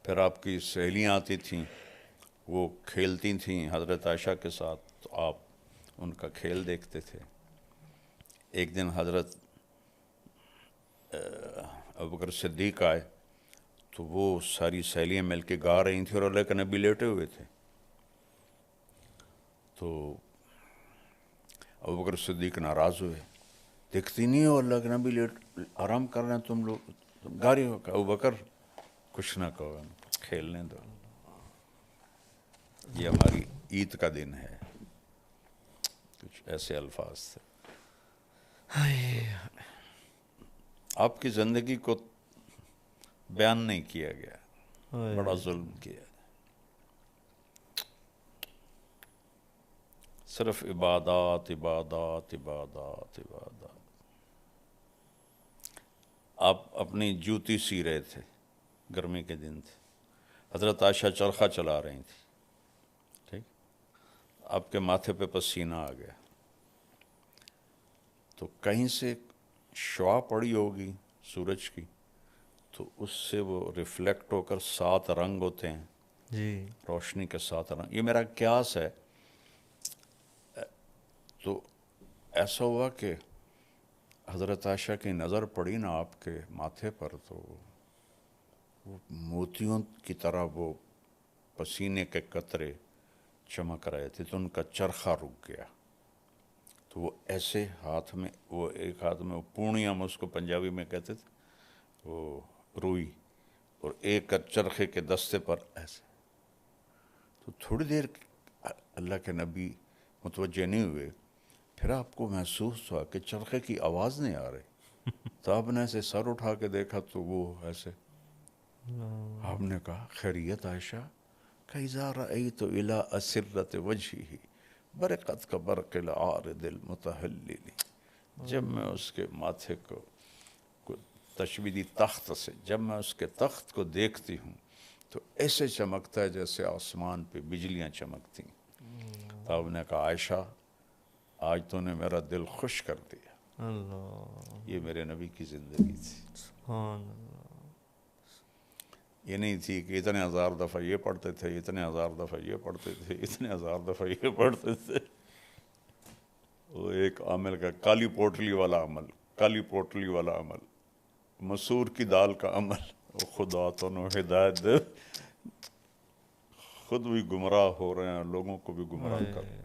پھر آپ کی سہیلیاں آتی تھیں، وہ کھیلتی تھیں حضرت عائشہ کے ساتھ، تو آپ ان کا کھیل دیکھتے تھے. ایک دن حضرت ابوبکر صدیق آئے تو وہ ساری سہیلیاں مل کے گا رہی تھیں اور اللہ کے نبی لیٹے ہوئے تھے. تو ابوبکر صدیق ناراض ہوئے، دیکھتی نہیں ہو اللہ کے نبی لیٹ آرام کر رہے ہیں، تم لوگ گا رہی ہو. کہ ابوبکر کچھ نہ کہو، کھیلنے دو، یہ ہماری عید کا دن ہے. کچھ ایسے الفاظ تھے. آپ کی زندگی کو بیان نہیں کیا گیا، بڑا ظلم کیا. صرف عبادات عبادات عبادات عبادات. آپ اپنی جوتی سی رہے تھے، گرمی کے دن تھے، حضرت عائشہ چرخہ چلا رہی تھی، ٹھیک، آپ کے ماتھے پہ پسینہ آ گیا تو کہیں سے شعاع پڑی ہوگی سورج کی، تو اس سے وہ ریفلیکٹ ہو کر 7 رنگ ہوتے ہیں جی، روشنی کے 7 رنگ. یہ میرا قیاس ہے. تو ایسا ہوا کہ حضرت عائشہ کی نظر پڑی نا آپ کے ماتھے پر، تو وہ موتیوں کی طرح وہ پسینے کے قطرے چمک رہے تھے، تو ان کا چرخہ رک گیا. تو وہ ایسے ہاتھ میں، وہ ایک ہاتھ میں وہ پونیاں، ہم اس کو پنجابی میں کہتے تھے، وہ روئی، اور ایک چرخے کے دستے پر ایسے. تو تھوڑی دیر اللہ کے نبی متوجہ نہیں ہوئے، پھر آپ کو محسوس ہوا کہ چرخے کی آواز نہیں آ رہی. تو آپ نے ایسے سر اٹھا کے دیکھا تو وہ ایسے. آپ نے کہا خیریت عائشہ؟ کَإِذَا رَأَيْتُ إِلَىٰ أَسِرَّةِ وَجْهِهِ برقت کا برق العارض المتحلل. جب میں اس کے ماتھے کو تشبیدی تخت سے، جب میں اس کے تخت کو دیکھتی ہوں تو ایسے چمکتا ہے جیسے آسمان پہ بجلیاں چمکتی. تو آپ نے کہا عائشہ آج تو نے میرا دل خوش کر دیا. اللہ، یہ میرے نبی کی زندگی تھی. سبحان اللہ. یہ نہیں تھی کہ اتنے 1000 دفعہ یہ پڑھتے تھے، اتنے 1000 دفعہ یہ پڑھتے تھے، اتنے 1000 دفعہ یہ پڑھتے تھے. وہ ایک عامل کا کالی پوٹلی والا عمل، کالی پوٹلی والا عمل، مسور کی دال کا عمل. خدا تو نو ہدایت دے، خود بھی گمراہ ہو رہے ہیں، لوگوں کو بھی گمراہ کر رہے ہیں۔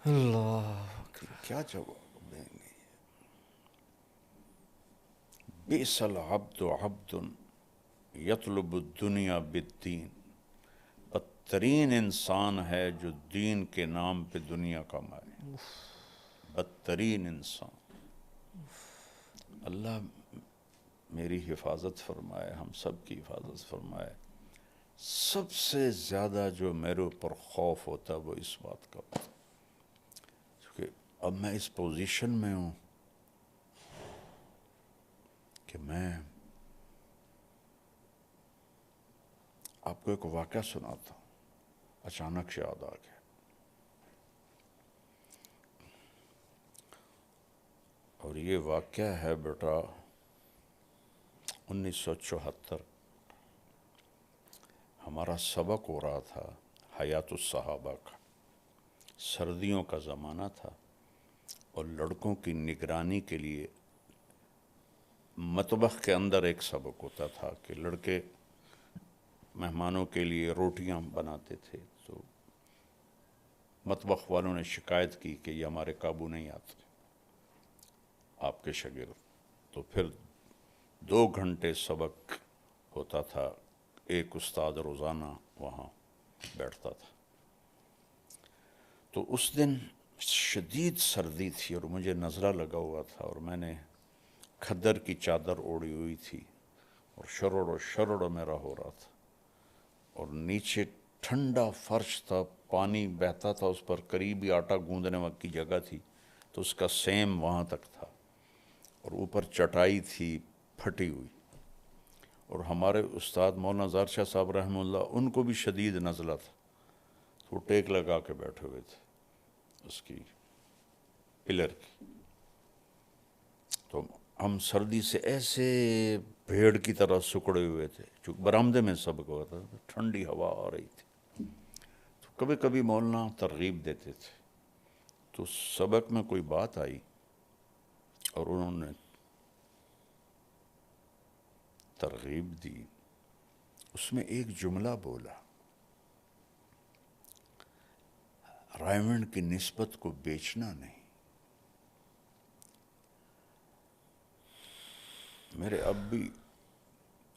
اللہ کیا جواب دیں گے؟ بئس العبد عبد یطلب الدنیا بالدین، بدترین انسان ہے جو دین کے نام پہ دنیا کمائے، بدترین انسان۔ اللہ میری حفاظت فرمائے، ہم سب کی حفاظت فرمائے۔ سب سے زیادہ جو میرے اوپر خوف ہوتا ہے وہ اس بات کا ہوتا ہے، کیونکہ اب میں اس پوزیشن میں ہوں کہ میں آپ کو ایک واقعہ سناتا ہوں، اچانک سے یاد آ گیا۔ اور یہ واقعہ ہے بیٹا 1974، ہمارا سبق ہو رہا تھا حیات الصحابہ کا، سردیوں کا زمانہ تھا، اور لڑکوں کی نگرانی کے لیے مطبخ کے اندر ایک سبق ہوتا تھا کہ لڑکے مہمانوں کے لیے روٹیاں بناتے تھے، تو مطبخ والوں نے شکایت کی کہ یہ ہمارے قابو نہیں آتے آپ کے شاگرد، تو پھر 2 گھنٹے سبق ہوتا تھا، ایک استاد روزانہ وہاں بیٹھتا تھا۔ تو اس دن شدید سردی تھی اور مجھے نظرہ لگا ہوا تھا، اور میں نے کھدر کی چادر اوڑھی ہوئی تھی، اور شرڑ میرا ہو رہا تھا، اور نیچے ٹھنڈا فرش تھا، پانی بہتا تھا اس پر، قریبی آٹا گوندنے وقت کی جگہ تھی، تو اس کا سیم وہاں تک تھا، اور اوپر چٹائی تھی پھٹی ہوئی، اور ہمارے استاد مولانا زار شاہ صاحب رحمہ اللہ، ان کو بھی شدید نزلہ تھا، تو وہ ٹیک لگا کے بیٹھے ہوئے تھے اس کی پلر کی۔ تو ہم سردی سے ایسے بھیڑ کی طرح سکڑے ہوئے تھے، چونکہ برآمدے میں سبق ہوا تھا، ٹھنڈی ہوا آ رہی تھی، تو کبھی کبھی مولانا ترغیب دیتے تھے، تو سبق میں کوئی بات آئی اور انہوں نے ترغیب دی، اس میں ایک جملہ بولا، رائمنڈ کی نسبت کو بیچنا نہیں۔ میرے اب بھی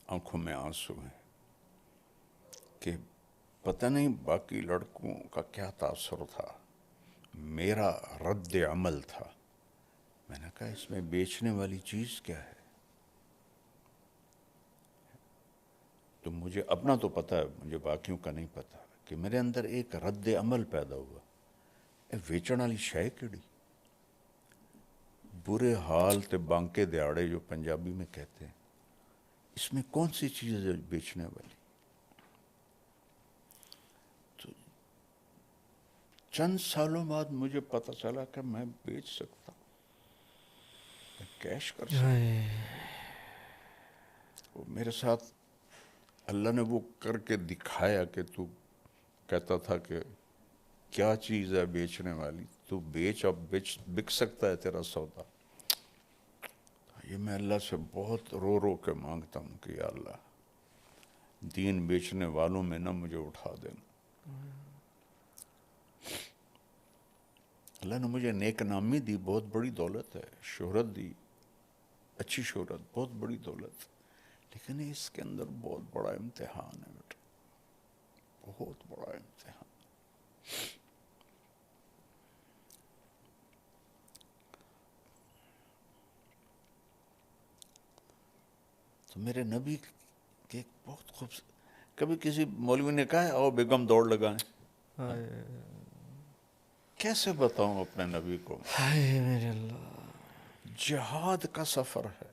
آنکھوں میں آنسو ہیں کہ پتہ نہیں باقی لڑکوں کا کیا تاثر تھا، میرا رد عمل تھا۔ میں نے کہا اس میں بیچنے والی چیز کیا ہے؟ تو مجھے اپنا تو پتہ ہے، مجھے باقیوں کا نہیں پتہ، کہ میرے اندر ایک رد عمل پیدا ہوا، ویچن والی شے کیڑی، برے حال تے بانکے دیاڑے جو پنجابی میں کہتے ہیں، اس میں کون سی چیز ہے بیچنے والی؟ تو چند سالوں بعد مجھے پتہ چلا کہ میں بیچ سکتا ہوں، میں کیش کر سکتا ہوں۔ میرے ساتھ اللہ نے وہ کر کے دکھایا کہ تو کہتا تھا کہ کیا چیز ہے بیچنے والی، تو بیچ، اب بک سکتا ہے تیرا سودا۔ یہ میں اللہ سے بہت رو رو کے مانگتا ہوں کہ یا اللہ دین بیچنے والوں میں نہ مجھے اٹھا دینا۔ اللہ نے مجھے نیک نامی دی، بہت بڑی دولت ہے، شہرت دی، اچھی شہرت، بہت بڑی دولت، لیکن اس کے اندر بہت بڑا امتحان ہے بیٹا، بہت بڑا امتحان۔ تو میرے نبی کے بہت خوبصورت، کبھی کسی مولوی نے کہا ہے آؤ بیگم دوڑ لگائیں، کیسے بتاؤں اپنے نبی کو؟ میرے اللہ، جہاد کا سفر ہے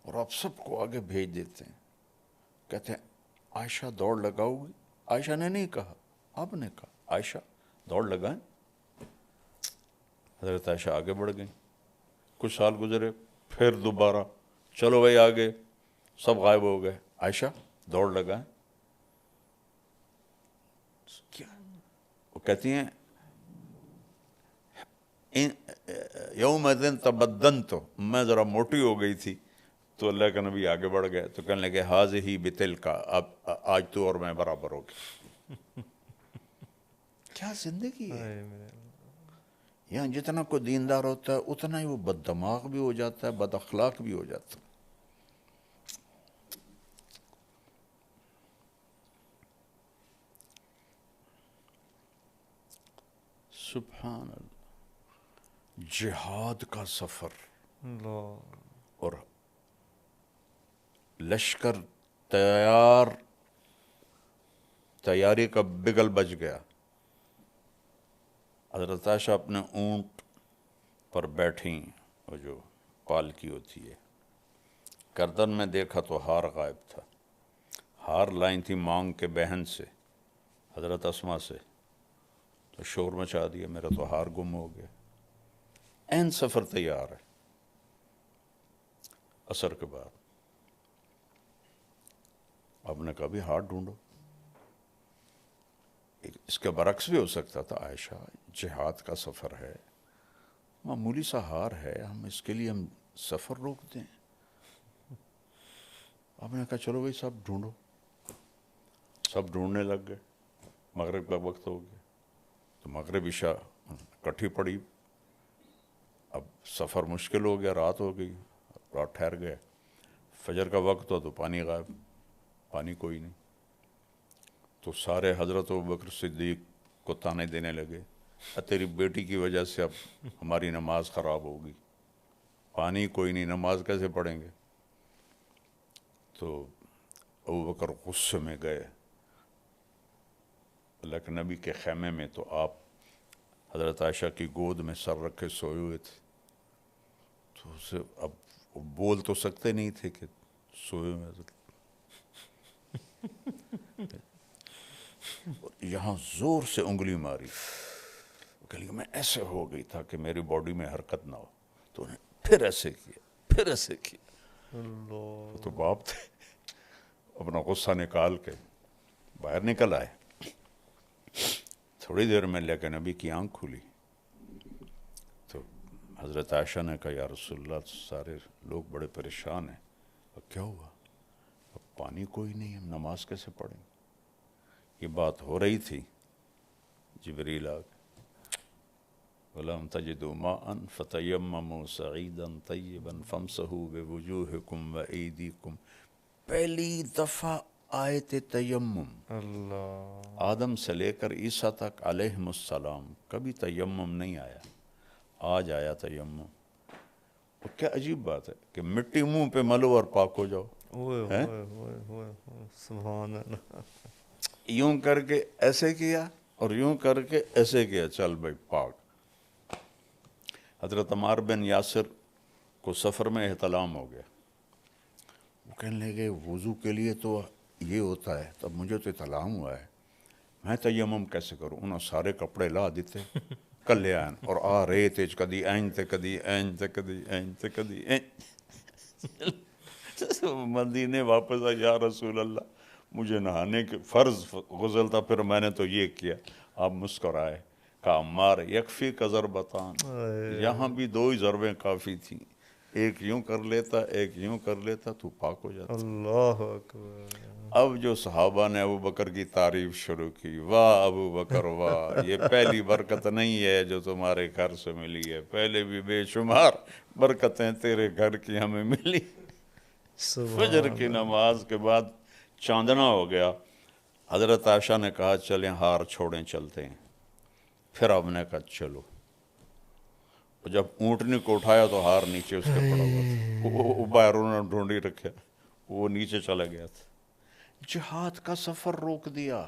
اور آپ سب کو آگے بھیج دیتے ہیں، کہتے ہیں عائشہ دوڑ لگاؤ گی؟ عائشہ نے نہیں کہا، آپ نے کہا عائشہ دوڑ لگائیں۔ حضرت عائشہ آگے بڑھ گئیں، کچھ سال گزرے، پھر دوبارہ چلو بھائی آگے، سب غائب ہو گئے، عائشہ دوڑ لگائیں۔ کیا وہ کہتی ہیں یوم دن تبدن، تو میں ذرا موٹی ہو گئی تھی تو اللہ کا نبی آگے بڑھ گئے تو کہنے لگے حاضہ بتل کا، اب آج تو اور میں برابر ہو گئے۔ کیا زندگی ہے! یہاں جتنا کوئی دیندار ہوتا ہے اتنا ہی وہ بد دماغ بھی ہو جاتا ہے، بد اخلاق بھی ہو جاتا ہے۔ سبحان اللہ، جہاد کا سفر اور لشکر تیاری کا بگل بج گیا۔ حضرت عائشہ اپنے اونٹ پر بیٹھیں، وہ جو پالکی ہوتی ہے، گردن میں دیکھا تو ہار غائب تھا۔ ہار لائن تھی مانگ کے بہن سے، حضرت اسما سے، تو شور مچا دیا، میرا تو ہار گم ہو گیا۔ عین سفر تیار ہے۔ عصر کے بعد آپ نے کہا بھی ہار ڈھونڈو۔ اس کے برعکس بھی ہو سکتا تھا، عائشہ جہاد کا سفر ہے، معمولی سا ہار ہے، ہم اس کے لیے ہم سفر روک دیں؟ آپ نے کہا چلو بھائی سب ڈھونڈو۔ سب ڈھونڈنے لگ گئے۔ مغرب کا وقت ہو گیا تو مغرب عشاء کٹھی پڑی۔ اب سفر مشکل ہو گیا، رات ہو گئی، رات ٹھہر گئے۔ فجر کا وقت ہو تو پانی غائب، پانی کوئی نہیں۔ تو سارے حضرت ابوبکر صدیق کو تانے دینے لگے، تیری بیٹی کی وجہ سے اب ہماری نماز خراب ہوگی، پانی کوئی نہیں، نماز کیسے پڑھیں گے؟ تو ابوبکر غصے میں گئے اللہ کے نبی کے خیمے میں، تو آپ حضرت عائشہ کی گود میں سر رکھے سوئے ہوئے تھے۔ تو اسے اب وہ بول تو سکتے نہیں تھے کہ سوئے ہوئے ہیں۔ یہاں زور سے انگلی ماری، کہ میں ایسے ہو گئی تھا کہ میری باڈی میں حرکت نہ ہو، تو انہیں پھر ایسے کیا، پھر ایسے کیا۔ تو باپ تھے، اپنا غصہ نکال کے باہر نکل آئے۔ تھوڑی دیر میں اللہ کے نبی کی آنکھ کھلی تو حضرت عائشہ نے کہا یا رسول اللہ سارے لوگ بڑے پریشان ہیں، اب کیا ہوا؟ اب پانی کوئی نہیں، ہم نماز کیسے پڑھیں؟ یہ بات ہو رہی تھی، جبریل آ گئے، وَلَمْ تَجِدُوا مَاءً فَتَيَمَّمُوا صَعِيدًا طَيِّبًا فَامْسَحُوا بِوُجُوهِكُمْ وَأَيْدِيكُمْ۔ پہلی دفعہ آیت تیمم، آدم سے لے کر عیسیٰ تک علیہم السلام کبھی تیمم نہیں آیا، آج آیا تیمم۔ اور کیا عجیب بات ہے کہ مٹی منہ پہ ملو اور پاک ہو جاؤ۔ سبحان اللہ۔ یوں کر کے ایسے کیا اور یوں کر کے ایسے کیا، چل بھائی پاک۔ حضرت عمار بن یاسر کو سفر میں احتلام ہو گیا، وہ کہنے لگے وضو کے لیے تو یہ ہوتا ہے، تب مجھے تو احتلام ہوا ہے، میں تیمم کیسے کروں؟ انہوں سارے کپڑے لا دیتے کلیان اور آ رہے تھے، کدی این تے کدی این تے کدی این تے کدی این۔ مدینے واپس آ، یا رسول اللہ مجھے نہانے کے فرض غسل تھا، پھر میں نے تو یہ کیا۔ آپ مسکرائے، کہا عمار یکفی کا ضربتان، یہاں بھی دو ہی ضربیں کافی تھیں، ایک یوں کر لیتا ایک یوں کر لیتا تو پاک ہو جاتا۔ اللہ اکبر۔ اب جو صحابہ نے ابو بکر کی تعریف شروع کی، واہ ابو بکر واہ، یہ پہلی برکت نہیں ہے جو تمہارے گھر سے ملی ہے، پہلے بھی بے شمار برکتیں تیرے گھر کی ہمیں ملی۔ فجر کی نماز کے بعد چاندنا ہو گیا، حضرت عائشہ نے کہا چلیں ہار چھوڑیں چلتے ہیں، پھر آپ نے کہا چلو۔ جب اونٹنی کو اٹھایا تو ہار نیچے اس کے پڑا ہوا تھا، وہ باہر انہوں نے ڈھونڈی رکھا، وہ نیچے چلا گیا تھا۔ جہاد کا سفر روک دیا۔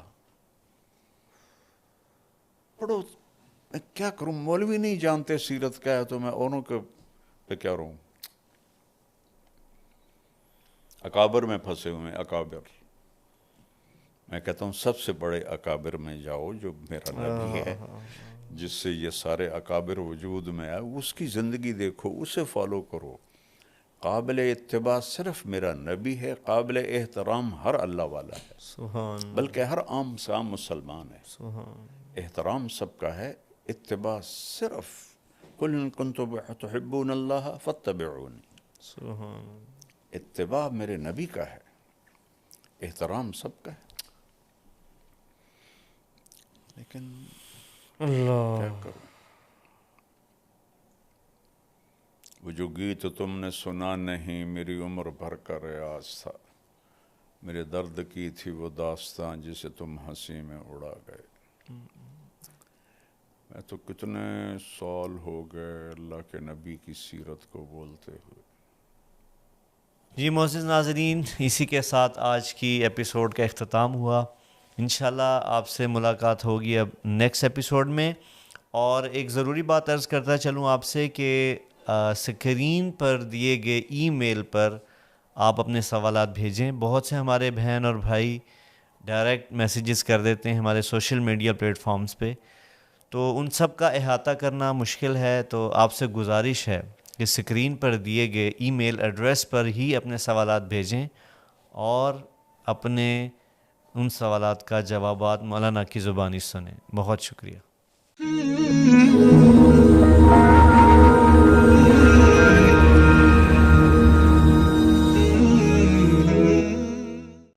پڑھو، میں کیا کروں، مولوی نہیں جانتے سیرت کیا ہے تو میں اوروں کے پہ کیا رہوں۔ اکابر میں پھنسے ہوئے ہیں، اکابر، میں کہتا ہوں سب سے بڑے اکابر میں جاؤ، جو میرا نبی ہے جس سے یہ سارے اکابر وجود میں آئے، اس کی زندگی دیکھو، اسے فالو کرو۔ قابل اتباع صرف میرا نبی ہے، قابل احترام ہر اللہ والا ہے، سبحان بلکہ ہر عام سام مسلمان ہے۔ سبحان احترام سب کا ہے، اتباع صرف قل ان کنتم تحبون اللہ فاتبعونی۔ سبحان۔ اتباع میرے نبی کا ہے، احترام سب کا ہے، لیکن اللہ کیا کروں؟ وہ جو گیت تم نے سنا نہیں میری عمر بھر کا ریاض تھا، میرے درد کی تھی وہ داستان جسے تم ہنسی میں اڑا گئے۔ میں تو کتنے سال ہو گئے اللہ کے نبی کی سیرت کو بولتے ہوئے۔ جی معزز ناظرین، اسی کے ساتھ آج کی ایپیسوڈ کا اختتام ہوا۔ انشاءاللہ آپ سے ملاقات ہوگی اب نیکسٹ ایپیسوڈ میں۔ اور ایک ضروری بات عرض کرتا چلوں آپ سے کہ سکرین پر دیے گئے ای میل پر آپ اپنے سوالات بھیجیں۔ بہت سے ہمارے بہن اور بھائی ڈائریکٹ میسیجز کر دیتے ہیں ہمارے سوشل میڈیا پلیٹ فارمز پہ، تو ان سب کا احاطہ کرنا مشکل ہے، تو آپ سے گزارش ہے کہ سکرین پر دیے گئے ای میل ایڈریس پر ہی اپنے سوالات بھیجیں اور اپنے ان سوالات کا جوابات مولانا کی زبانی سنیں۔ بہت شکریہ۔